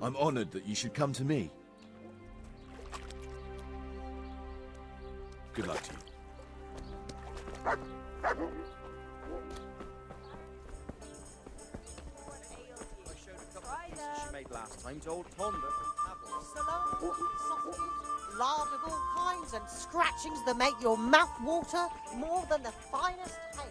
I'm honored that you should come to me. Good luck to you. She made last time to old Tonda from Salami, sausage, lard of all kinds, and scratchings that make your mouth water more than the finest hay.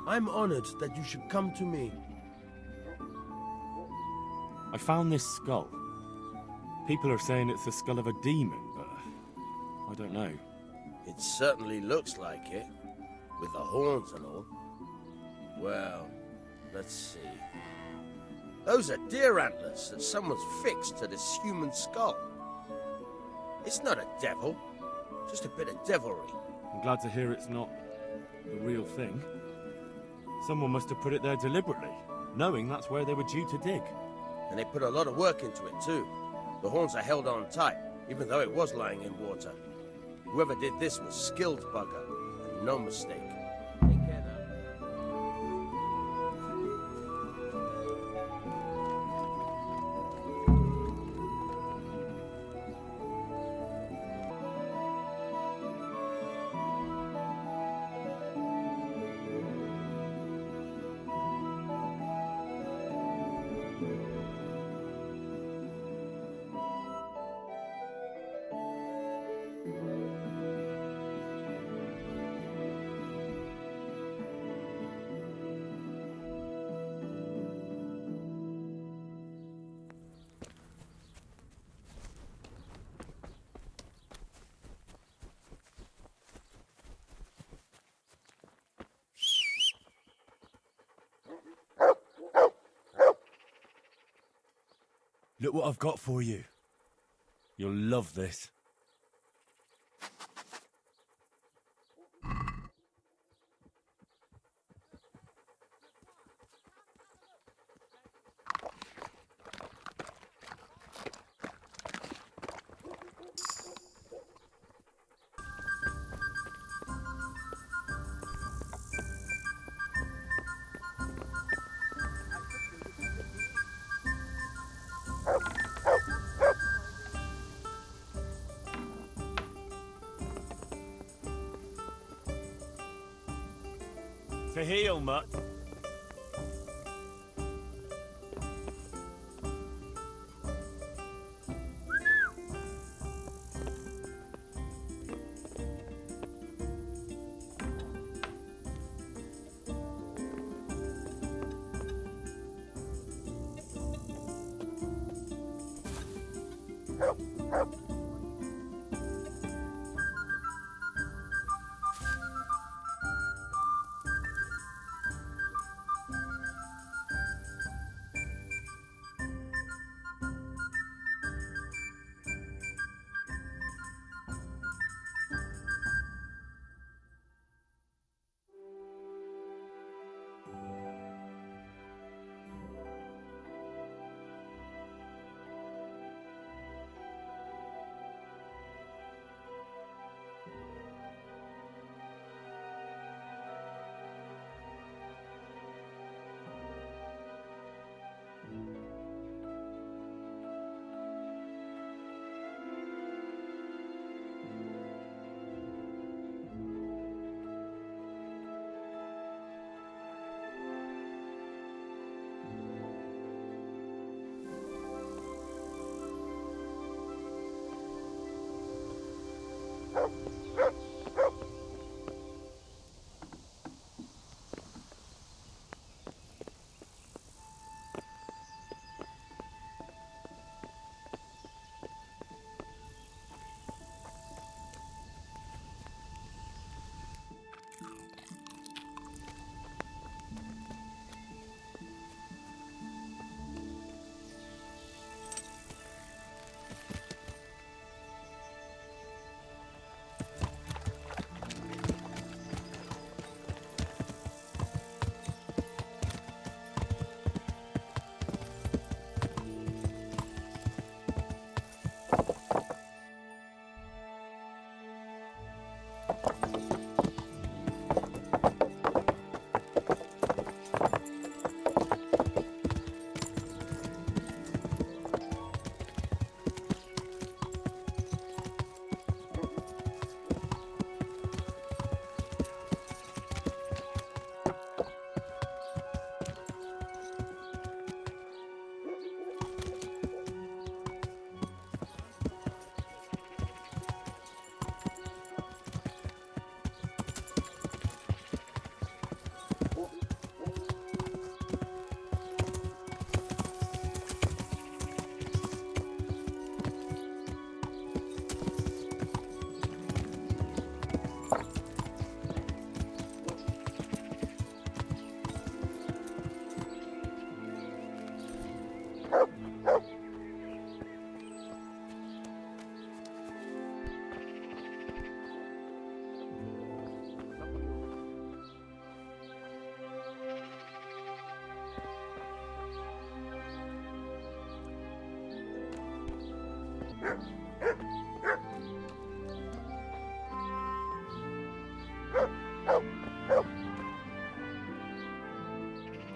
I'm honored that you should come to me. I found this skull. People are saying it's the skull of a demon, but I don't know. It certainly looks like it, with the horns and all. Well, let's see. Those are deer antlers that someone's fixed to this human skull. It's not a devil, just a bit of devilry. I'm glad to hear it's not the real thing. Someone must have put it there deliberately, knowing that's where they were due to dig. And they put a lot of work into it too. The horns are held on tight, even though it was lying in water. Whoever did this was skilled bugger, and no mistake. Take care now. Look what I've got for you. You'll love this. To heal, Mutt.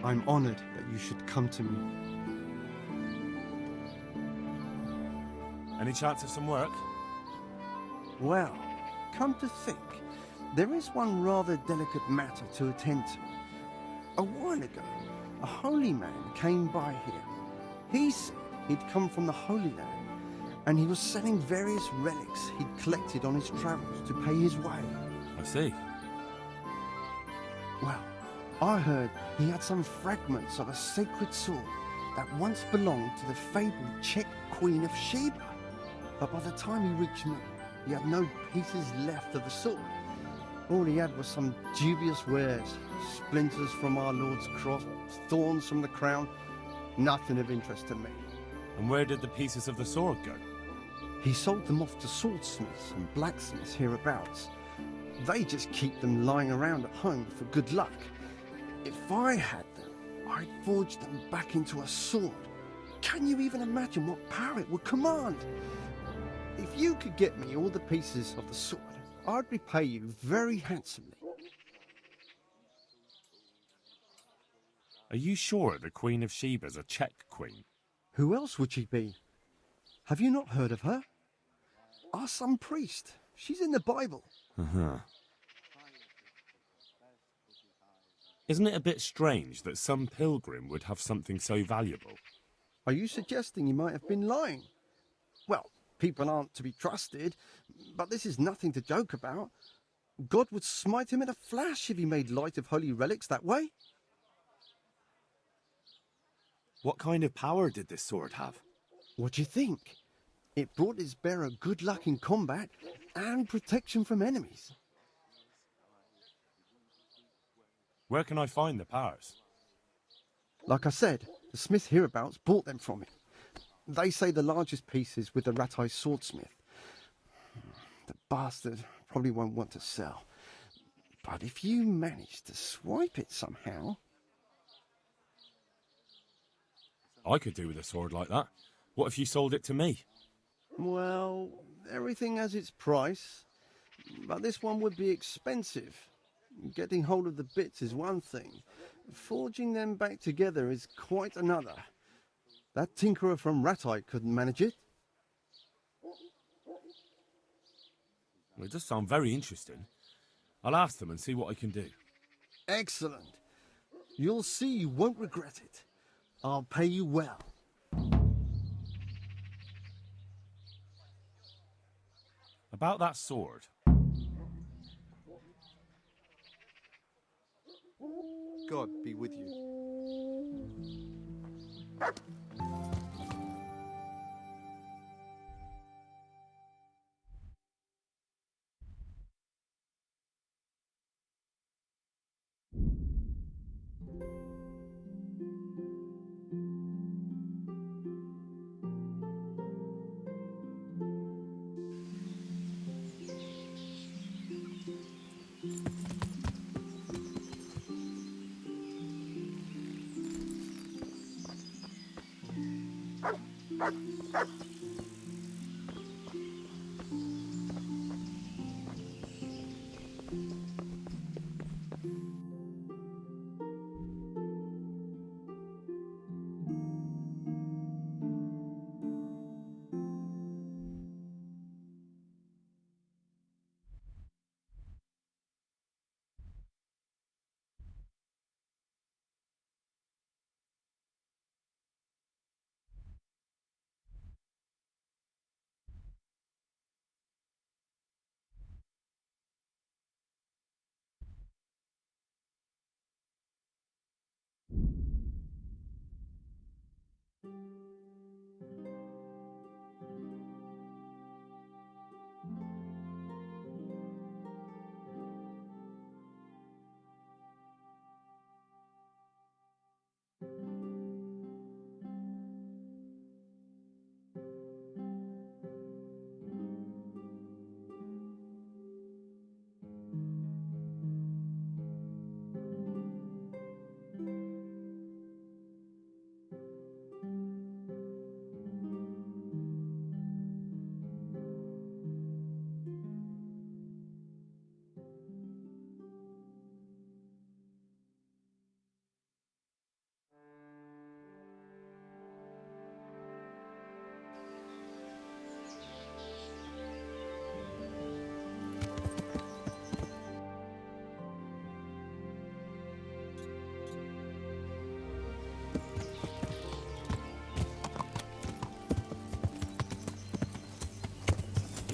I'm honored that you should come to me. Any chance of some work? Well, come to think, there is one rather delicate matter to attend to. A while ago, a holy man came by here. He said he'd come from the Holy Land, and he was selling various relics he'd collected on his travels to pay his way. I see. Well, I heard he had some fragments of a sacred sword that once belonged to the fabled Czech Queen of Sheba. But by the time he reached me, he had no pieces left of the sword. All he had was some dubious wares, splinters from our Lord's cross, thorns from the crown, nothing of interest to me. And where did the pieces of the sword go? He sold them off to swordsmiths and blacksmiths hereabouts. They just keep them lying around at home for good luck. If I had them, I'd forge them back into a sword. Can you even imagine what power it would command? If you could get me all the pieces of the sword, I'd repay you very handsomely. Are you sure the Queen of Sheba's a Czech queen? Who else would she be? Have you not heard of her? Our some priest. She's in the Bible. Uh-huh. Isn't it a bit strange that some pilgrim would have something so valuable? Are you suggesting he might have been lying? Well, people aren't to be trusted, but this is nothing to joke about. God would smite him in a flash if he made light of holy relics that way. What kind of power did this sword have? What do you think? It brought its bearer good luck in combat and protection from enemies. Where can I find the powers? Like I said, the smith hereabouts bought them from him. They say the largest piece is with the Ratai swordsmith. The bastard probably won't want to sell. But if you manage to swipe it somehow... I could do with a sword like that. What if you sold it to me? Well, everything has its price, but this one would be expensive. Getting hold of the bits is one thing. Forging them back together is quite another. That tinkerer from Ratai couldn't manage it. Well, it does sound very interesting. I'll ask them and see what I can do. Excellent. You'll see you won't regret it. I'll pay you well. About that sword. God be with you.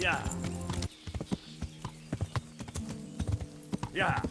Yeah. Yeah.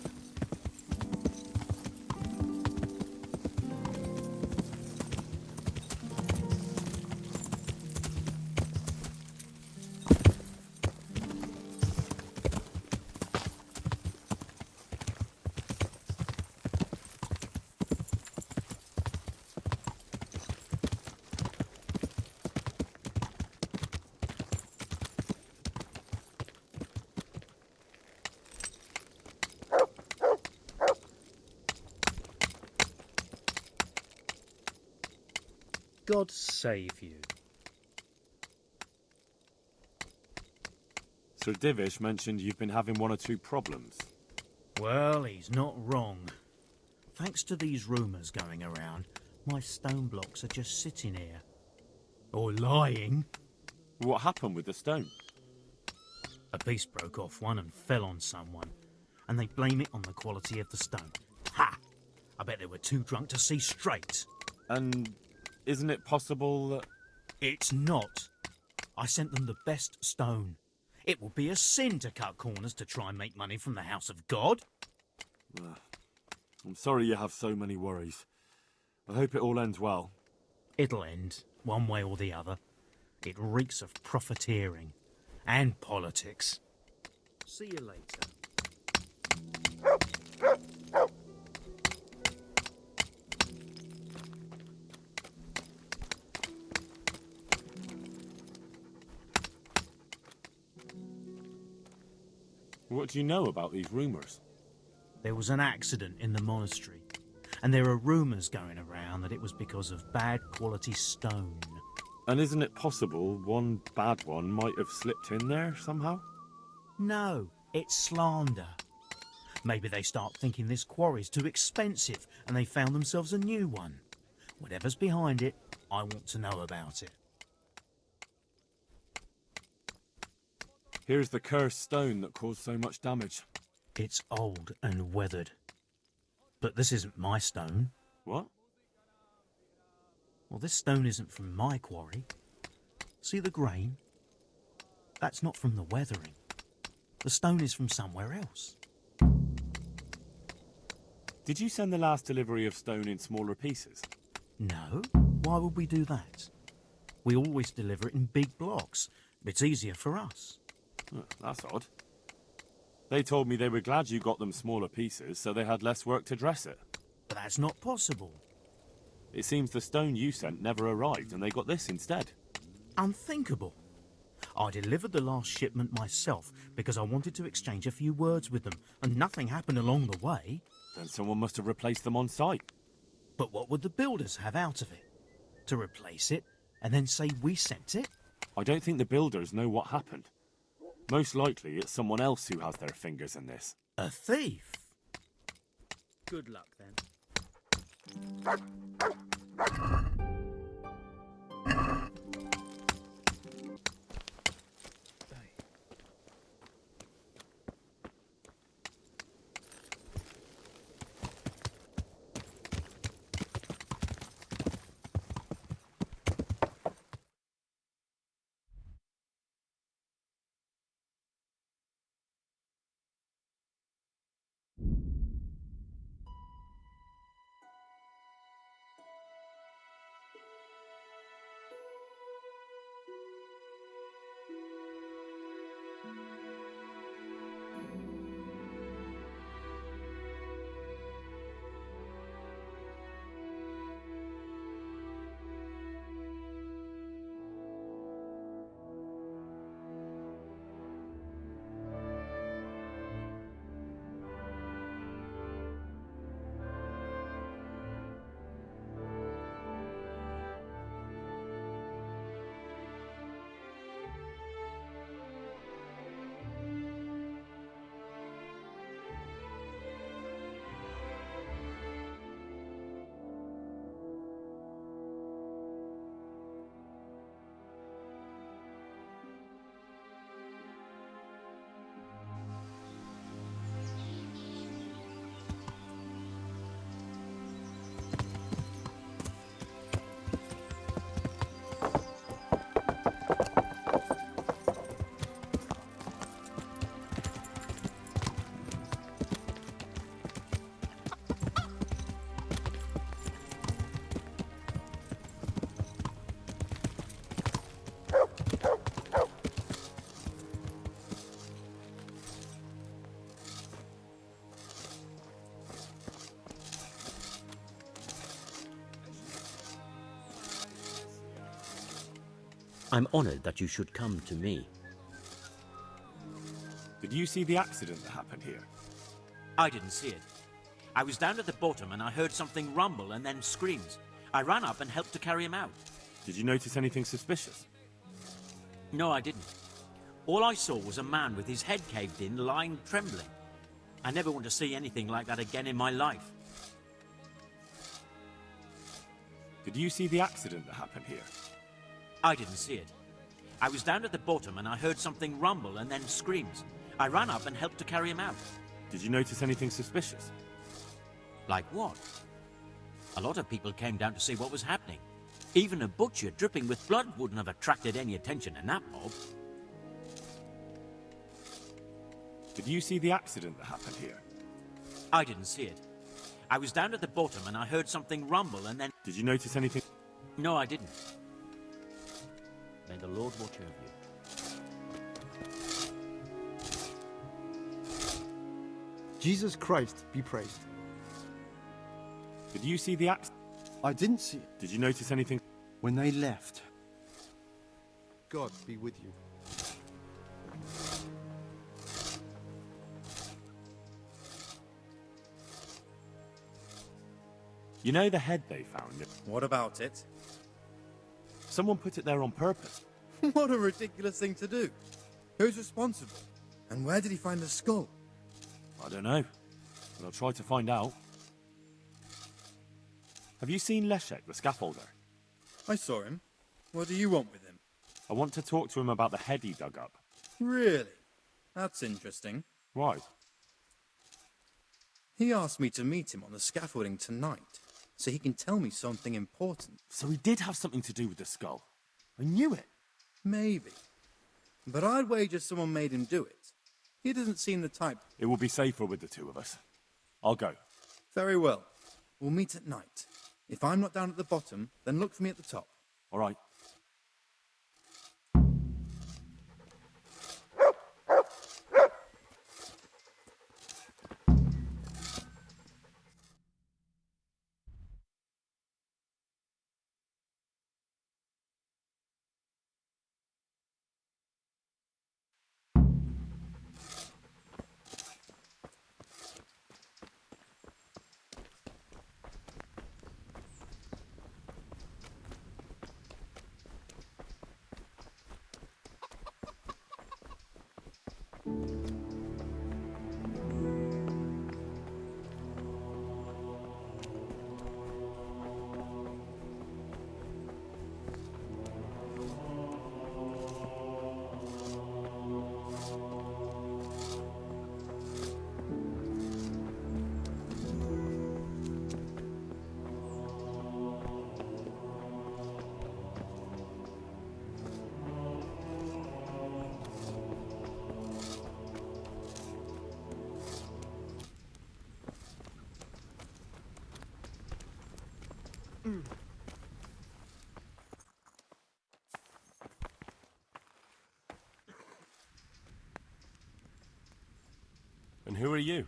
God save you. Sir Divish mentioned you've been having one or two problems. Well, he's not wrong. Thanks to these rumours going around, my stone blocks are just sitting here. Or lying. What happened with the stone? A piece broke off one and fell on someone, and they blame it on the quality of the stone. Ha! I bet they were too drunk to see straight. And isn't it possible that... It's not. I sent them the best stone. It would be a sin to cut corners to try and make money from the house of God. I'm sorry you have so many worries. I hope it all ends well. It'll end, one way or the other. It reeks of profiteering and politics. See you later. What do you know about these rumours? There was an accident in the monastery, and there are rumours going around that it was because of bad quality stone. And isn't it possible one bad one might have slipped in there somehow? No, it's slander. Maybe they start thinking this quarry's too expensive and they found themselves a new one. Whatever's behind it, I want to know about it. Here's the cursed stone that caused so much damage. It's old and weathered. But this isn't my stone. What? Well, this stone isn't from my quarry. See the grain? That's not from the weathering. The stone is from somewhere else. Did you send the last delivery of stone in smaller pieces? No. Why would we do that? We always deliver it in big blocks. It's easier for us. That's odd. They told me they were glad you got them smaller pieces, so they had less work to dress it. But that's not possible. It seems the stone you sent never arrived, and they got this instead. Unthinkable. I delivered the last shipment myself because I wanted to exchange a few words with them, and nothing happened along the way. Then someone must have replaced them on site. But what would the builders have out of it? To replace it, and then say we sent it? I don't think the builders know what happened. Most likely it's someone else who has their fingers in this. A thief? Good luck, then. I'm honored that you should come to me. Did you see the accident that happened here? I didn't see it. I was down at the bottom and I heard something rumble and then screams. I ran up and helped to carry him out. Did you notice anything suspicious? No, I didn't. All I saw was a man with his head caved in, lying trembling. I never want to see anything like that again in my life. Did you see the accident that happened here? I didn't see it. I was down at the bottom and I heard something rumble and then screams. I ran up and helped to carry him out. Did you notice anything suspicious? Like what? A lot of people came down to see what was happening. Even a butcher dripping with blood wouldn't have attracted any attention in that mob. Did you see the accident that happened here? I didn't see it. I was down at the bottom and I heard something rumble and then... Did you notice anything? No, I didn't. May the Lord watch over you. Jesus Christ be praised. Did you see the accident? I didn't see it. Did you notice anything? When they left. God be with you. You know the head they found? What about it? Someone put it there on purpose. What a ridiculous thing to do. Who's responsible? And where did he find the skull? I don't know, but I'll try to find out. Have you seen Leszek, the scaffolder? I saw him. What do you want with him? I want to talk to him about the head he dug up. Really? That's interesting. Why? He asked me to meet him on the scaffolding tonight, so he can tell me something important. So he did have something to do with the skull. I knew it. Maybe. But I'd wager someone made him do it. He doesn't seem the type. It will be safer with the two of us. I'll go. Very well. We'll meet at night. If I'm not down at the bottom, then look for me at the top. All right. And who are you?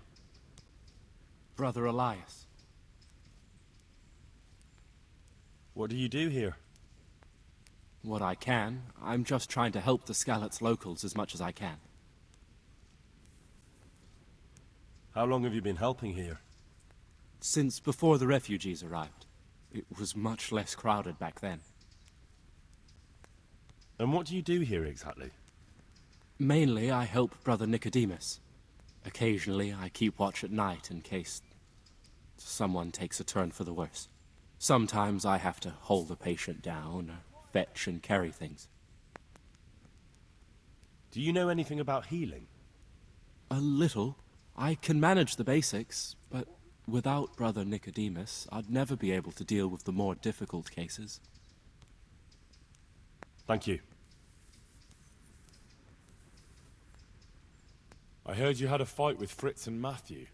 Brother Elias. What do you do here? What I can. I'm just trying to help the Skalitz locals as much as I can. How long have you been helping here? Since before the refugees arrived. It was much less crowded back then. And what do you do here exactly? Mainly, I help Brother Nicodemus. Occasionally, I keep watch at night in case someone takes a turn for the worse. Sometimes I have to hold a patient down, or fetch and carry things. Do you know anything about healing? A little. I can manage the basics, but without Brother Nicodemus, I'd never be able to deal with the more difficult cases. Thank you. I heard you had a fight with Fritz and Matthew.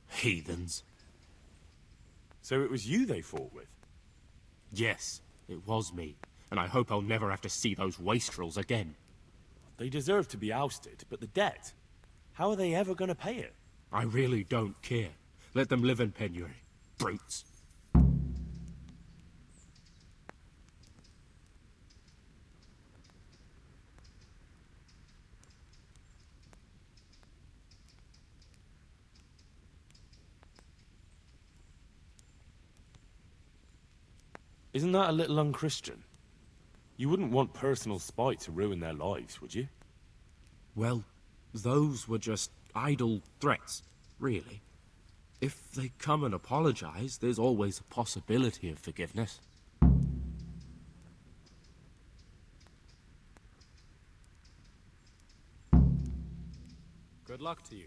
Heathens. So it was you they fought with? Yes, it was me. And I hope I'll never have to see those wastrels again. They deserve to be ousted, but the debt? How are they ever going to pay it? I really don't care. Let them live in penury. Brutes. Isn't that a little unchristian? You wouldn't want personal spite to ruin their lives, would you? Well, those were just idle threats, really. If they come and apologize, there's always a possibility of forgiveness. Good luck to you.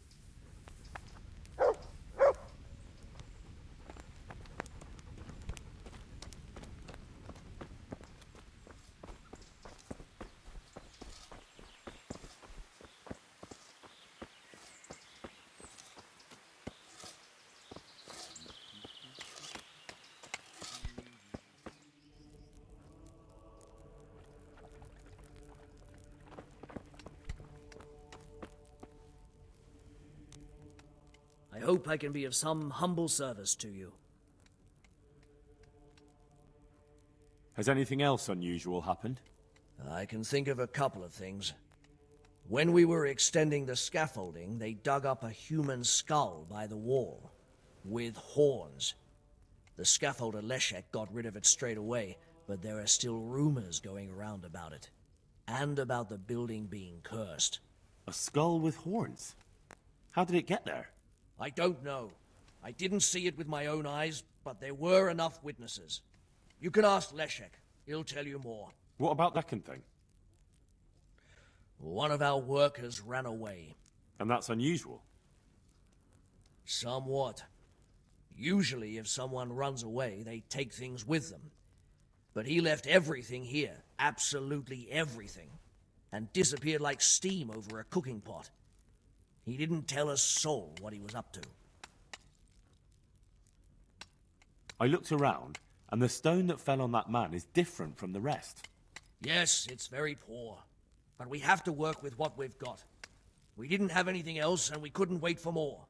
I hope I can be of some humble service to you. Has anything else unusual happened? I can think of a couple of things. When we were extending the scaffolding, they dug up a human skull by the wall, with horns. The scaffolder Leszek got rid of it straight away, but there are still rumors going around about it, and about the building being cursed. A skull with horns? How did it get there? I don't know. I didn't see it with my own eyes, but there were enough witnesses. You can ask Leszek. He'll tell you more. What about that thing? One of our workers ran away. And that's unusual? Somewhat. Usually, if someone runs away, they take things with them. But he left everything here, absolutely everything, and disappeared like steam over a cooking pot. He didn't tell a soul what he was up to. I looked around, and the stone that fell on that man is different from the rest. Yes, it's very poor. But we have to work with what we've got. We didn't have anything else, and we couldn't wait for more.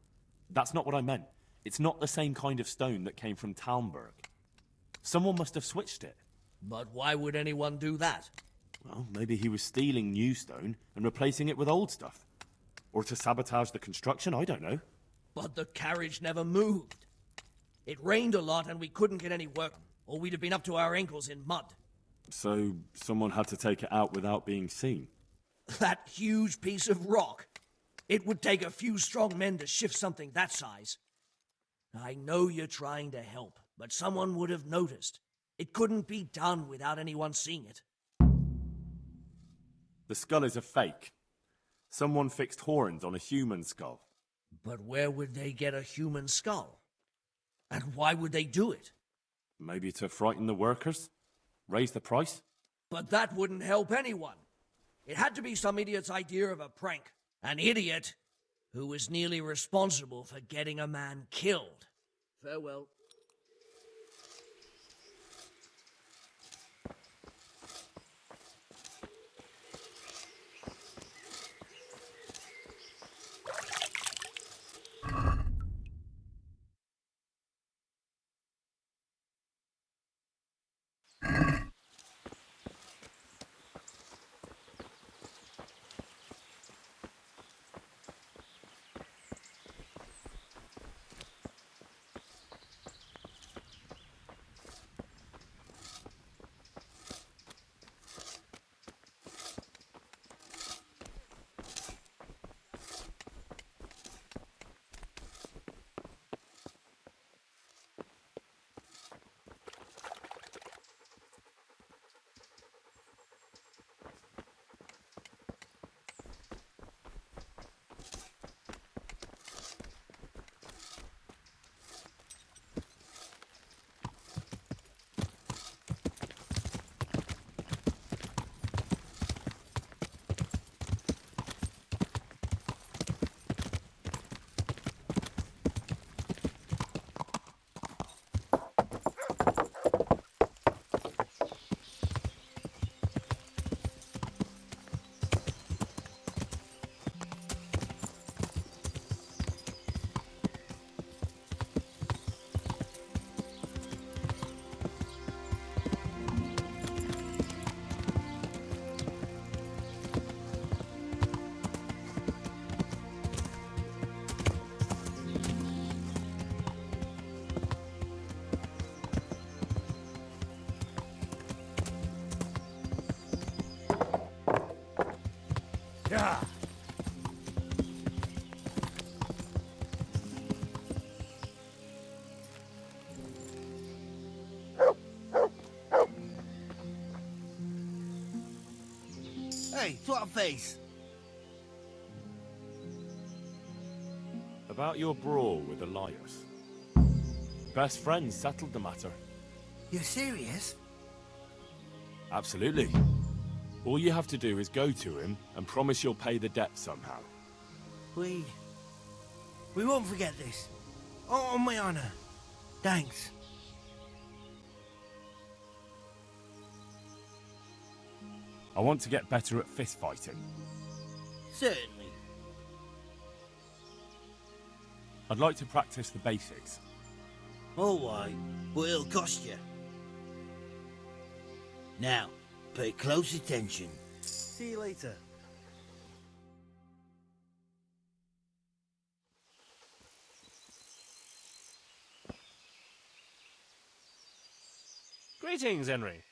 That's not what I meant. It's not the same kind of stone that came from Talmberg. Someone must have switched it. But why would anyone do that? Well, maybe he was stealing new stone and replacing it with old stuff. Or to sabotage the construction, I don't know. But the carriage never moved. It rained a lot and we couldn't get any work, or we'd have been up to our ankles in mud. So someone had to take it out without being seen. That huge piece of rock. It would take a few strong men to shift something that size. I know you're trying to help, but someone would have noticed. It couldn't be done without anyone seeing it. The skull is a fake. Someone fixed horns on a human skull. But where would they get a human skull? And why would they do it? Maybe to frighten the workers? Raise the price? But that wouldn't help anyone. It had to be some idiot's idea of a prank. An idiot who was nearly responsible for getting a man killed. Farewell. Yeah. Hey, twat face. About your brawl with Elias. Best friends settled the matter. You're serious? Absolutely. All you have to do is go to him and promise you'll pay the debt somehow. We won't forget this. On my honor. Thanks. I want to get better at fist fighting. Certainly. I'd like to practice the basics. All right, but it'll cost you. Now, pay close attention. See you later. Greetings, Henry.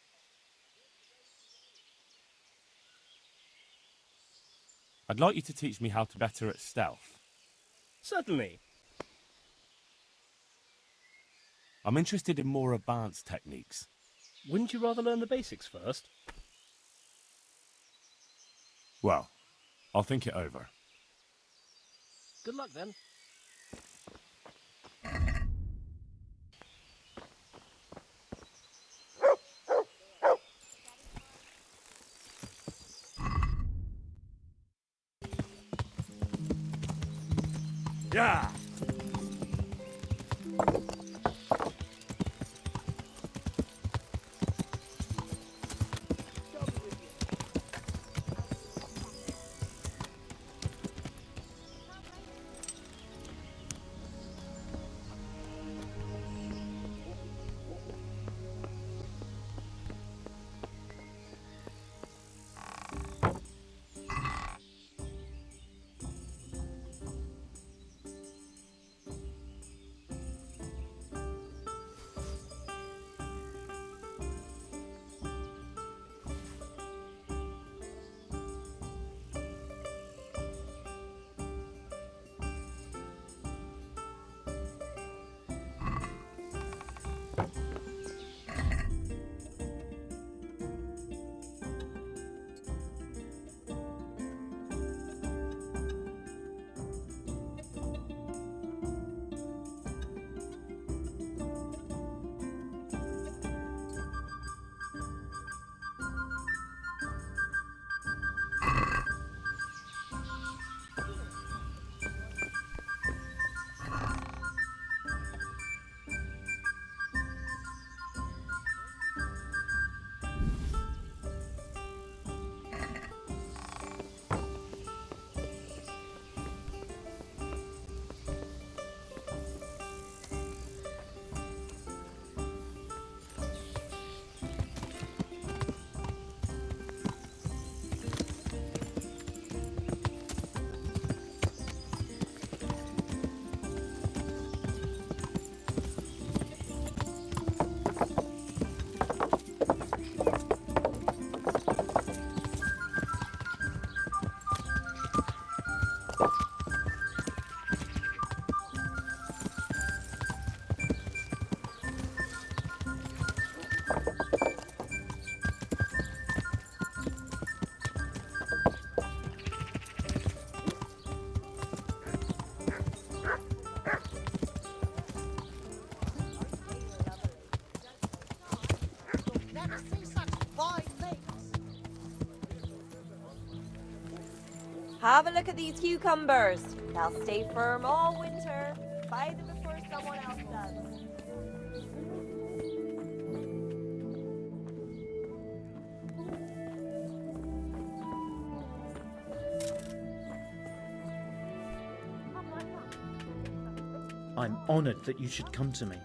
I'd like you to teach me how to better at stealth. Certainly. I'm interested in more advanced techniques. Wouldn't you rather learn the basics first? Well, I'll think it over. Good luck then. Yeah. Have a look at these cucumbers. They'll stay firm all winter. Buy them before someone else does. I'm honoured that you should come to me.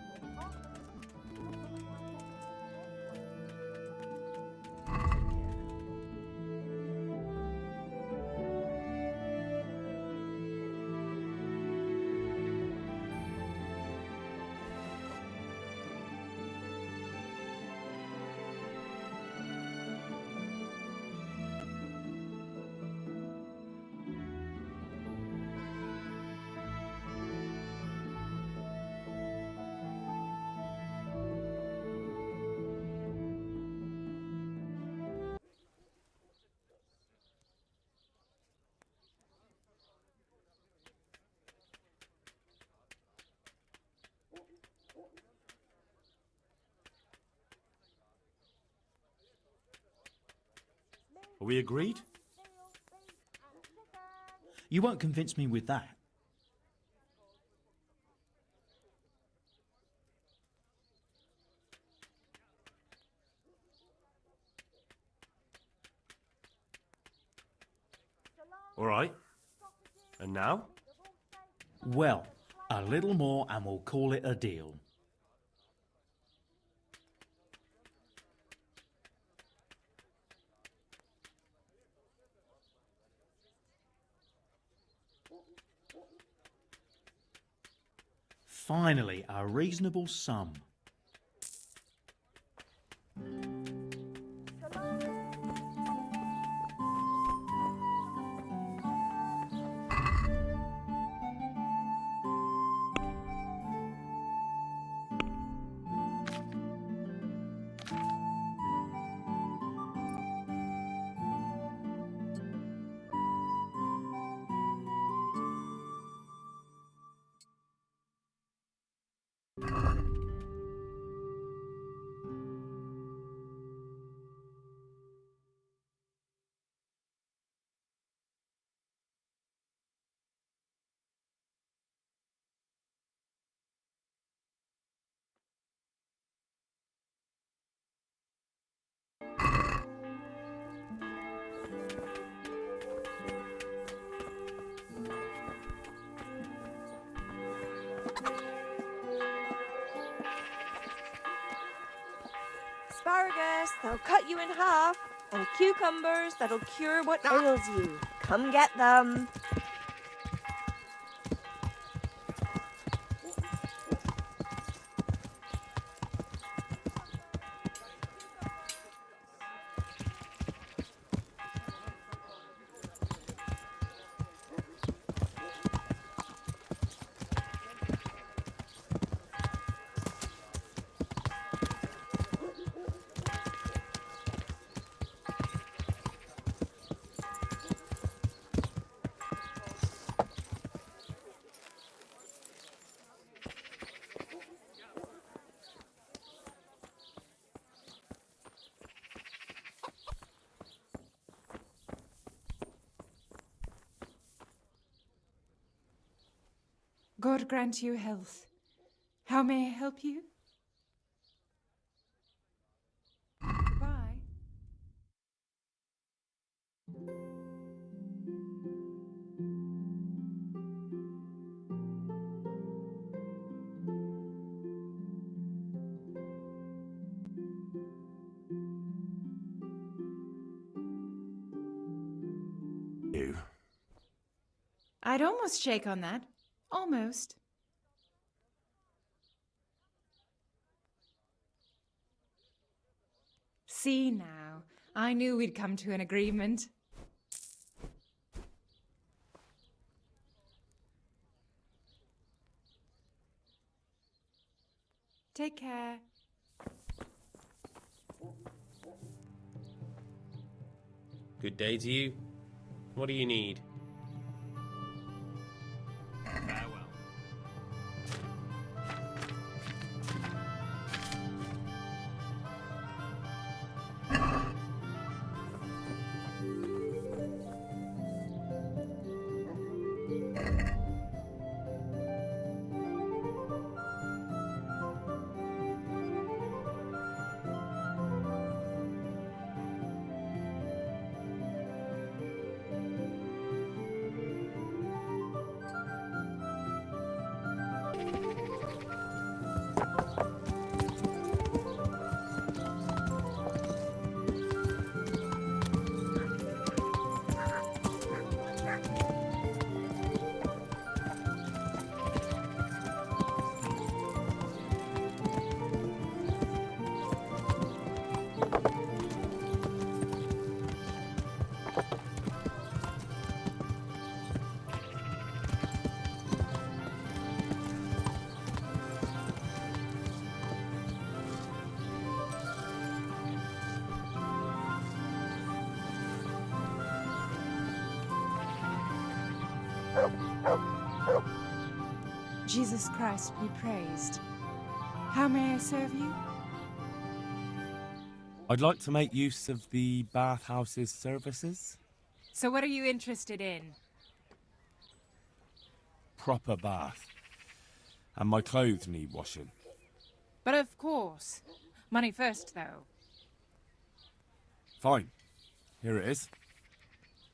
Are we agreed? You won't convince me with that. All right. And now? Well, a little more and we'll call it a deal. Finally, a reasonable sum. Asparagus, they'll cut you in half. And cucumbers, that'll cure what ails you. Come get them. God grant you health. How may I help you? Goodbye. You. I'd almost shake on that. Almost. See now, I knew we'd come to an agreement. Take care. Good day to you. What do you need? Farewell. Jesus Christ be praised. How may I serve you? I'd like to make use of the bathhouse's services. So what are you interested in? Proper bath. And my clothes need washing. But of course. Money first, though. Fine. Here it is.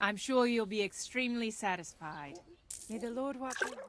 I'm sure you'll be extremely satisfied. May the Lord watch over you.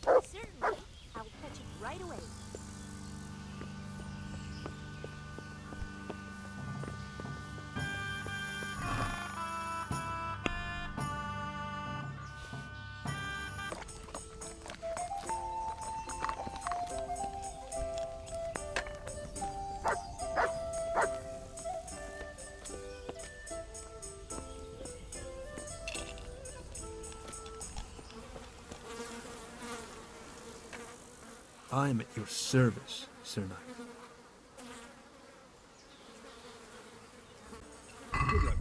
Certainly. I'll fetch it right away. I am at your service, Sir Knight. Good luck to you.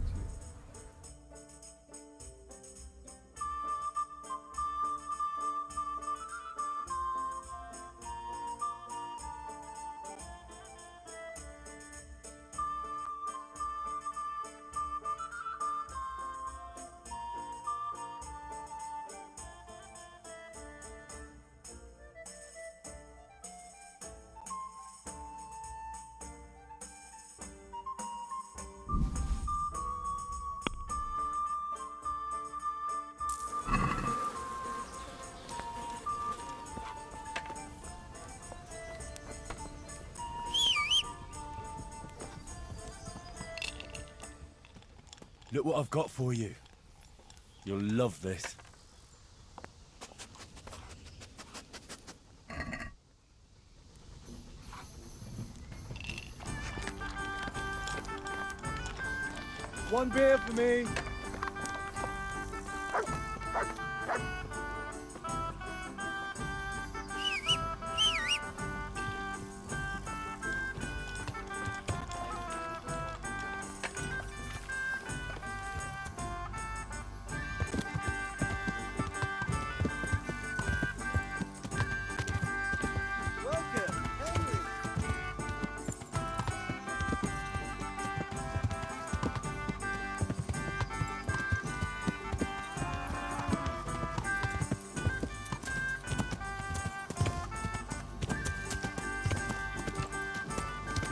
Look what I've got for you. You'll love this. One beer for me.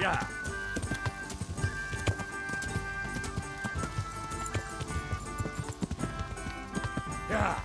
Yeah. Yeah.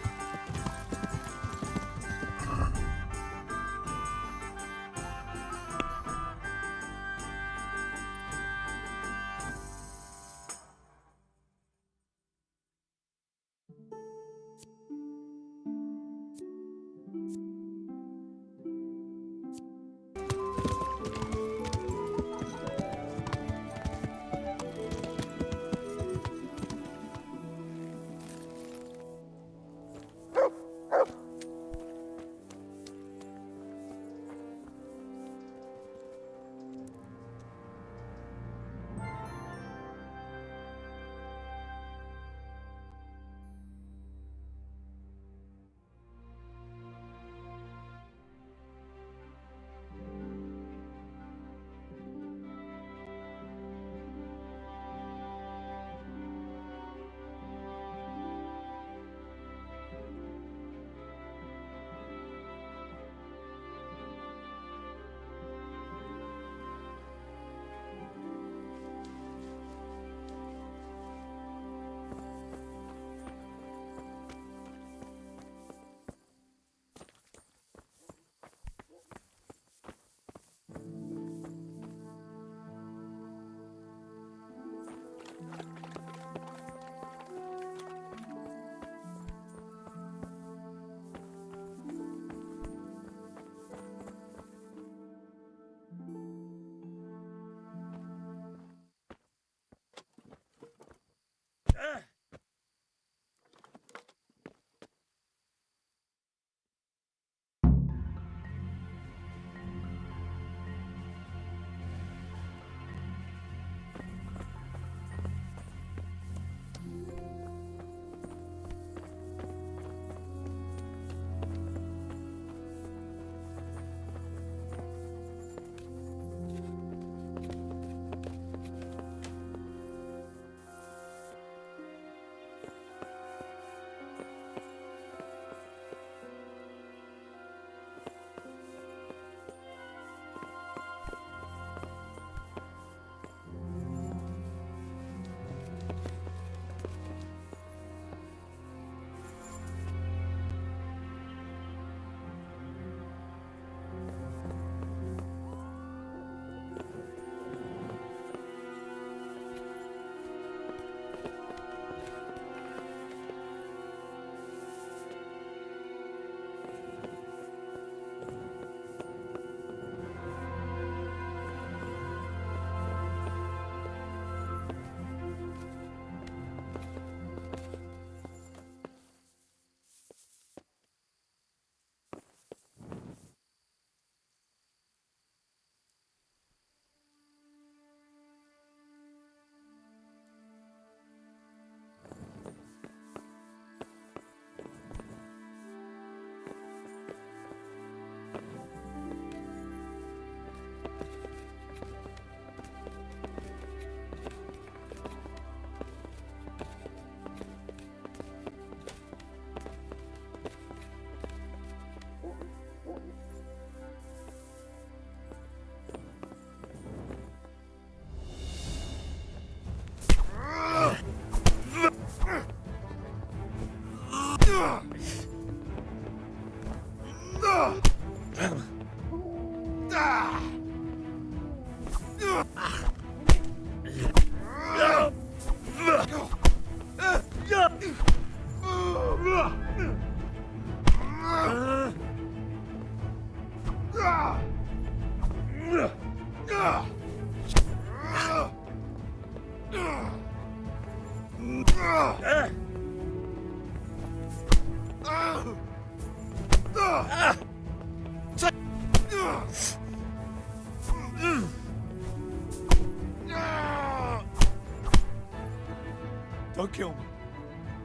Don't kill me.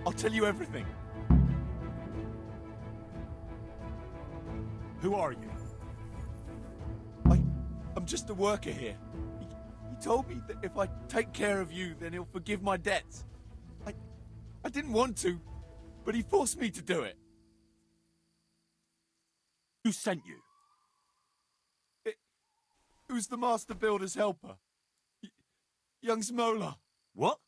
I'll tell you everything. Who are you? I'm just a worker here. He told me that if I take care of you, then he'll forgive my debts. I didn't want to, but he forced me to do it. Who sent you? It was the Master Builder's helper. Young Smola. What?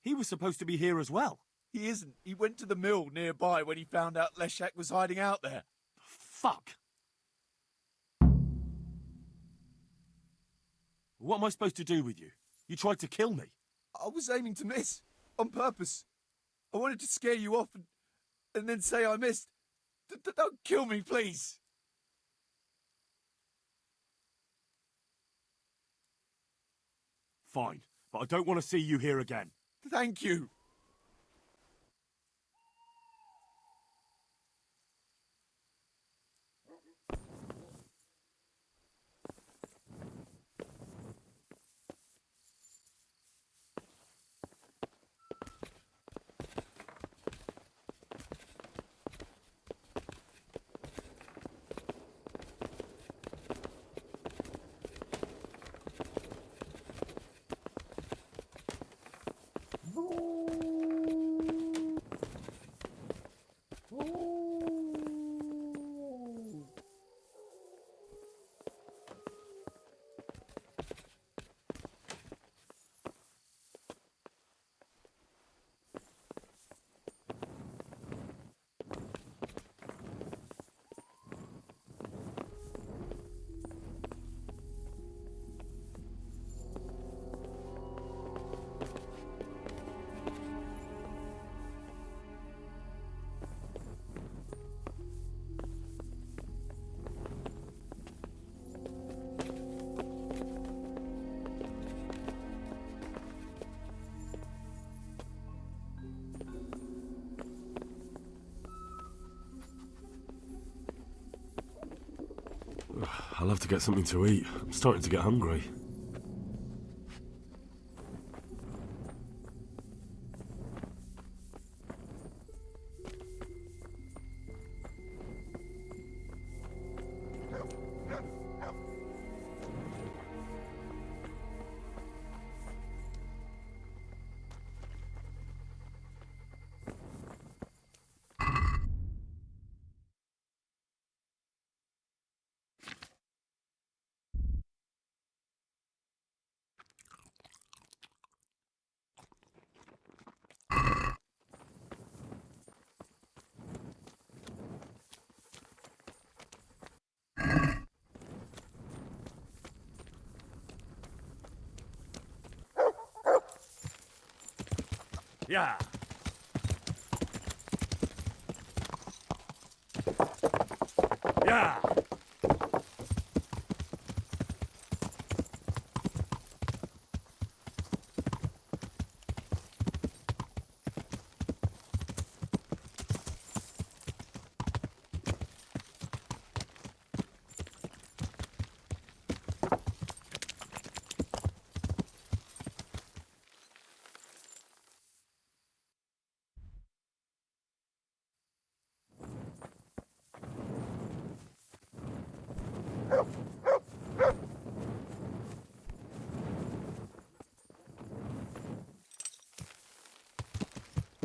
He was supposed to be here as well. He isn't. He went to the mill nearby when he found out Leshak was hiding out there. Fuck! What am I supposed to do with you? You tried to kill me. I was aiming to miss. On purpose. I wanted to scare you off and then say I missed. Don't kill me, please. Fine, but I don't want to see you here again. Thank you. I'll have to get something to eat. I'm starting to get hungry. Yeah. Yeah.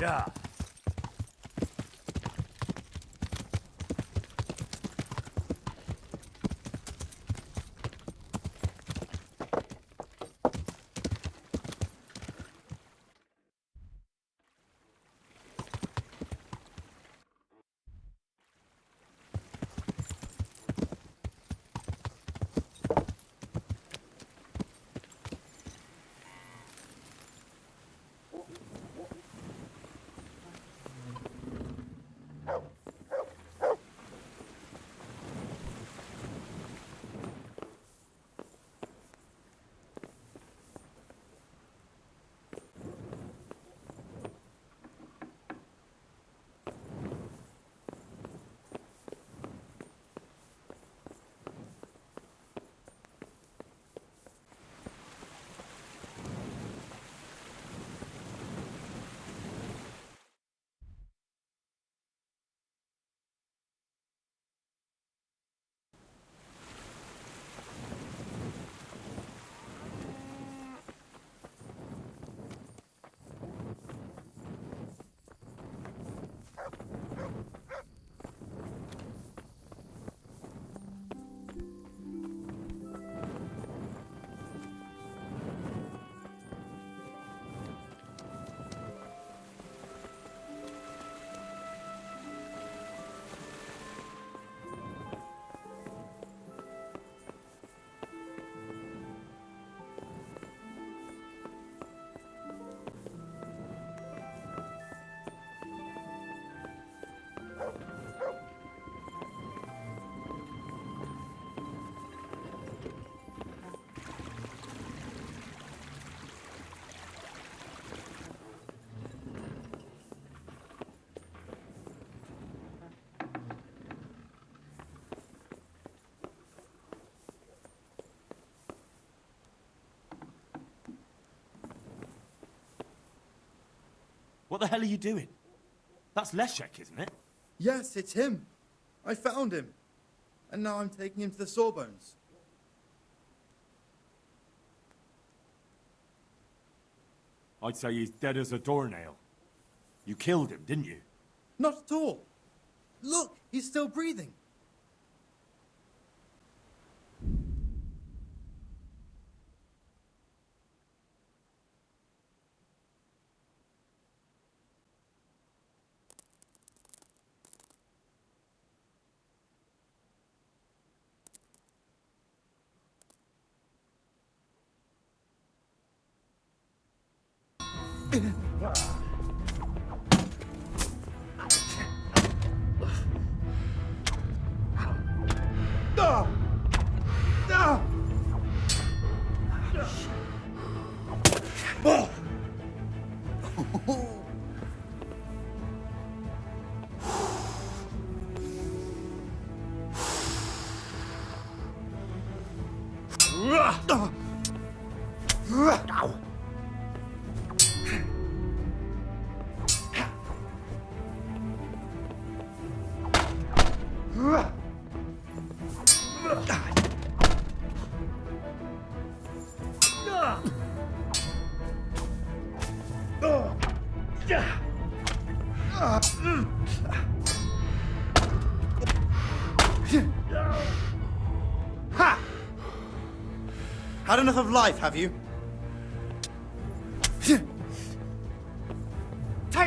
Yeah. What the hell are you doing? That's Leszek, isn't it? Yes, it's him. I found him. And now I'm taking him to the Sawbones. I'd say he's dead as a doornail. You killed him, didn't you? Not at all. Look, he's still breathing. Ha! Had enough of life, have you? Take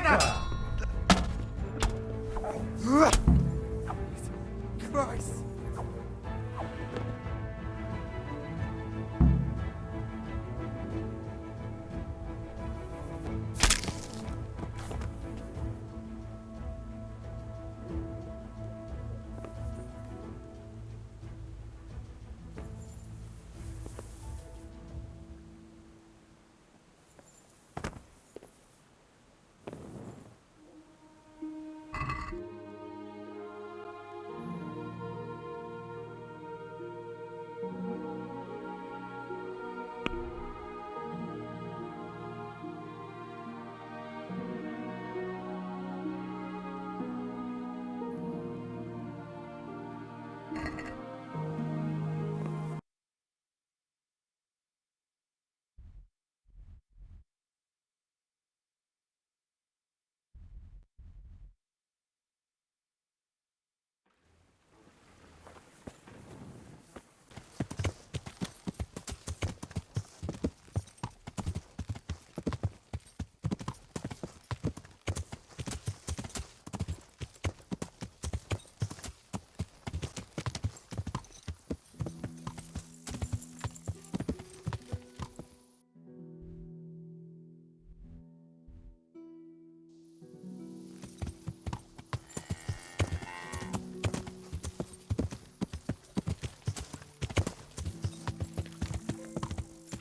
that! Christ!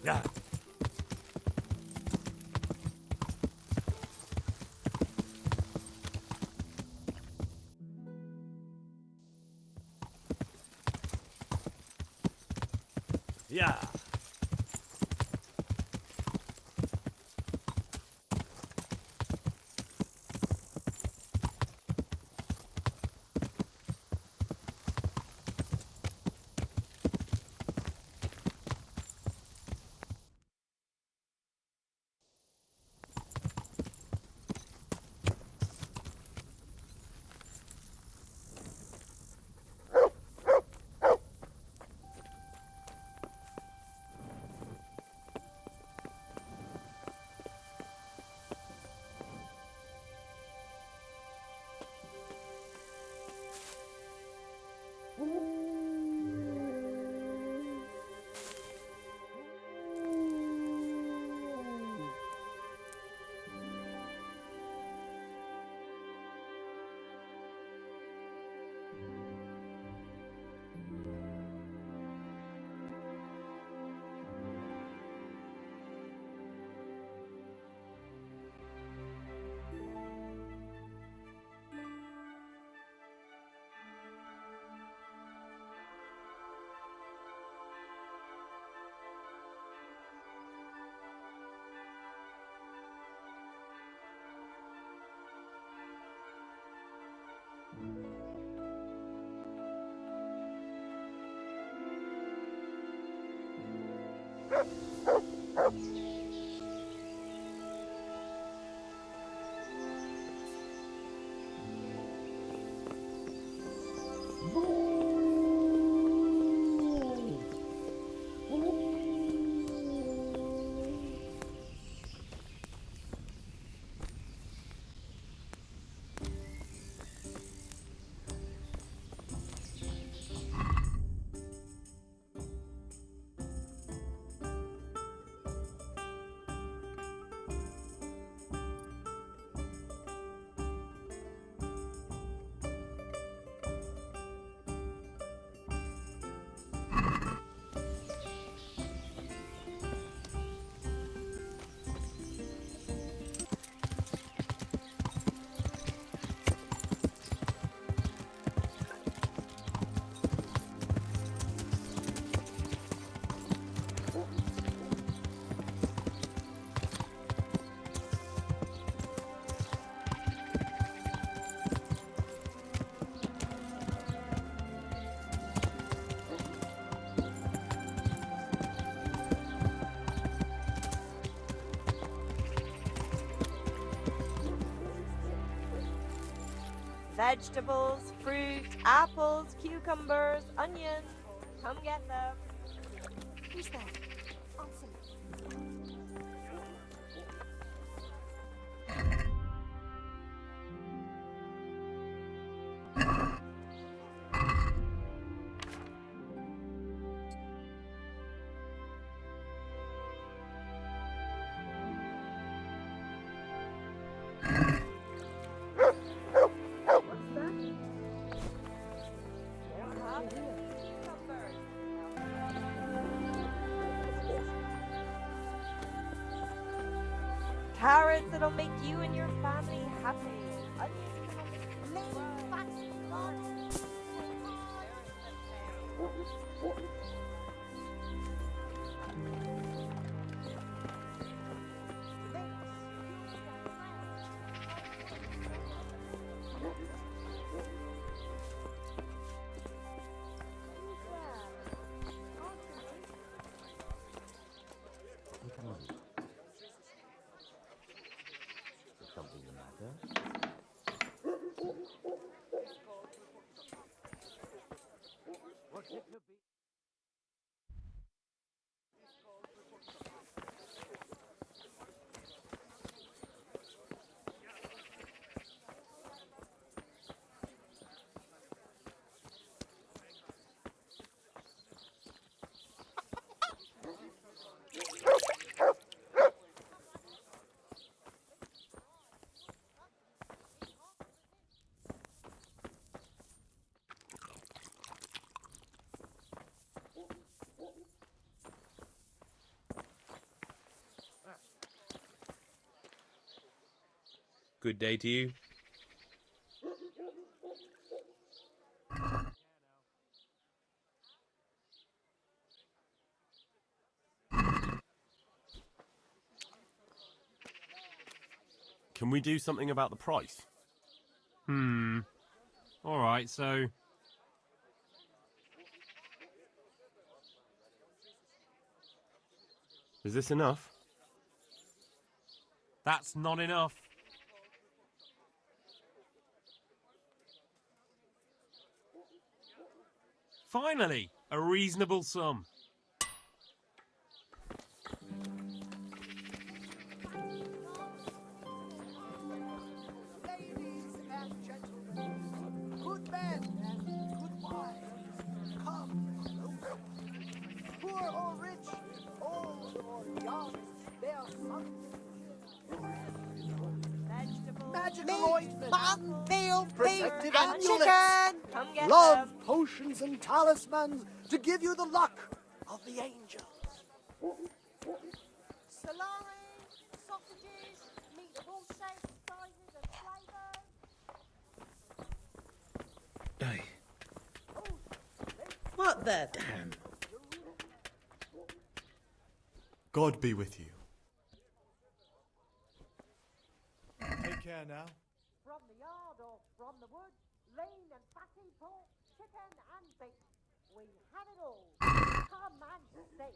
Yeah. Yeah. Vegetables, fruit, apples, cucumbers, onions. Come get them. Who's there? Answer me. Carrots that'll make you and your family happy. Onions Something the matter? What's it to be? Good day to you. Can we do something about the price? Alright, so... Is this enough? That's not enough. Finally, a reasonable sum. Ladies and gentlemen, good men and good wives, come closer. Poor or rich, old or young, they are sung. Magical ointment, veal, protective amulets, Come get love them. potions and talismans to give you the luck of the angels. Salami, sausages, meat of all shapes, sizes and flavours. Hey. What the damn? God be with you. Take care now. From the yard or from the wood, lean and fatty pork, chicken and beef. We have it all. Come and stay.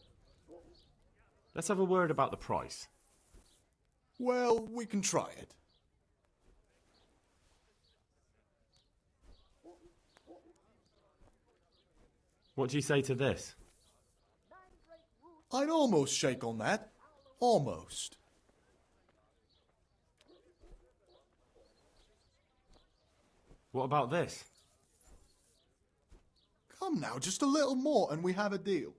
Let's have a word about the price. Well, we can try it. What do you say to this? I'd almost shake on that. Almost. What about this? Come now, just a little more and we have a deal.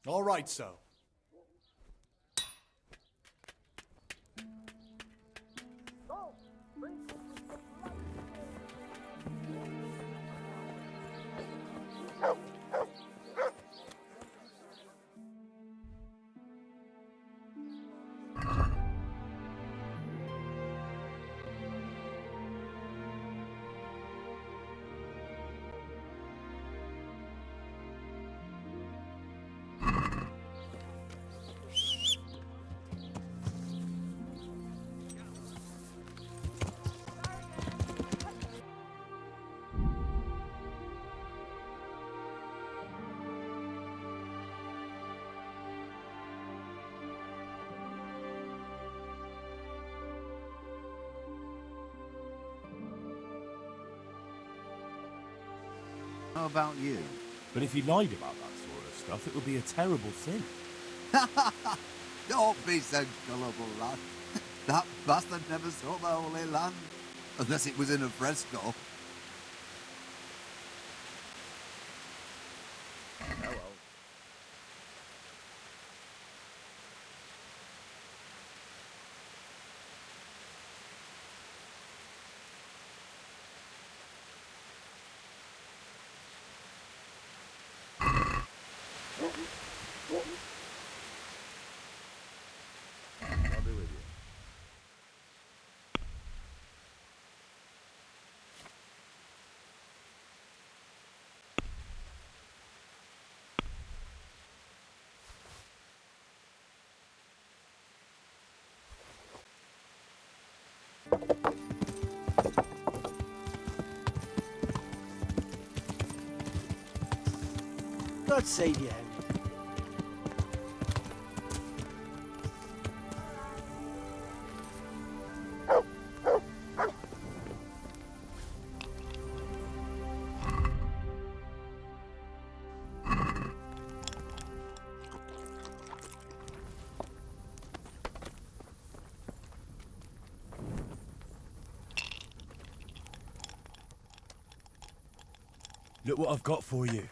All right, so. know about you. But if he lied about that sort of stuff, it would be a terrible sin. Don't be so gullible, lad. That bastard never saw the Holy Land, unless it was in a fresco. Oh well. I'll be with you. God save you, Henry. Look what I've got for you.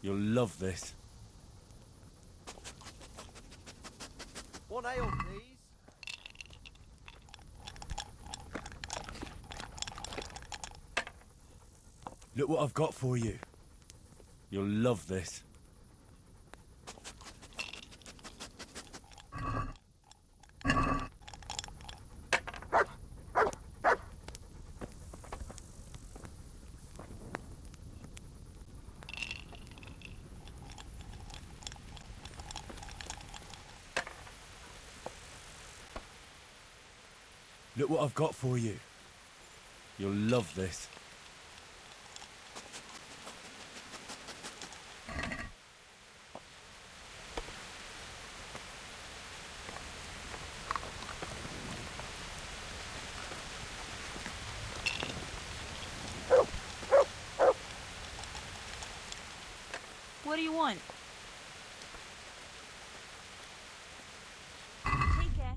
You'll love this. One ale, please. Look what I've got for you. You'll love this. Look what I've got for you. You'll love this. What do you want? Take care.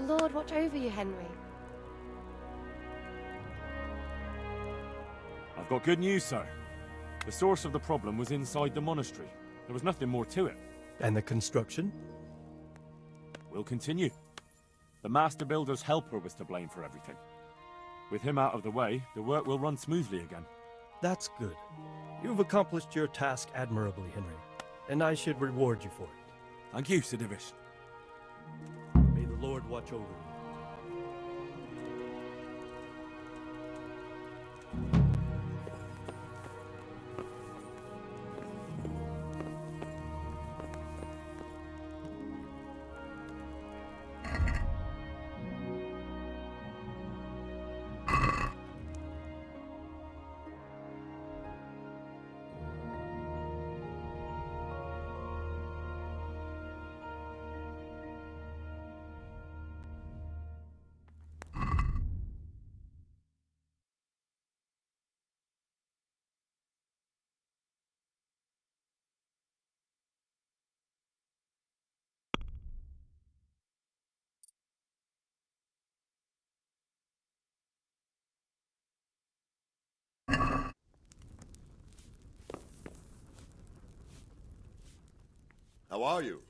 Lord watch over you, Henry. I've got good news, sir. The source of the problem was inside the monastery. There was nothing more to it. And the construction? We'll continue. The master builder's helper was to blame for everything. With him out of the way, the work will run smoothly again. That's good. You've accomplished your task admirably, Henry, and I should reward you for it. Thank you, Sir Divish. May the Lord watch over you. How are you?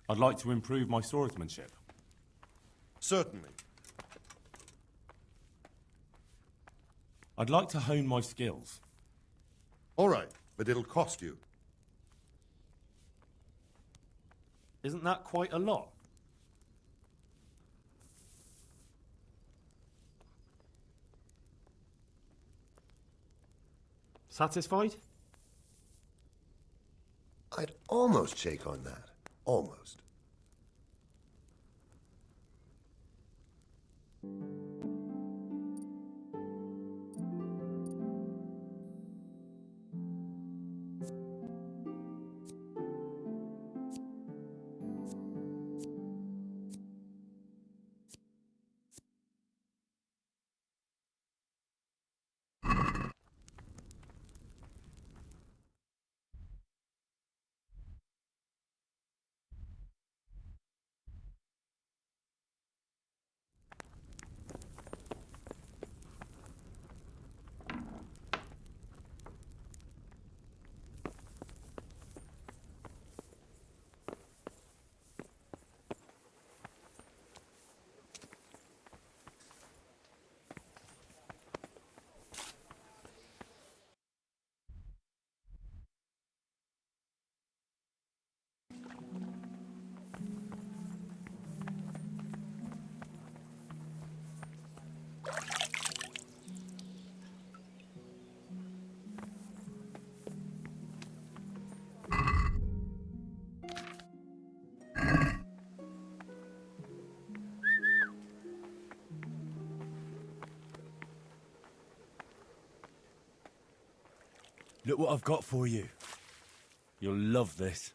I'd like to improve my swordsmanship. Certainly. I'd like to hone my skills. All right, but it'll cost you. Isn't that quite a lot? Satisfied? I'd almost shake on that. Almost. Look what I've got for you. You'll love this.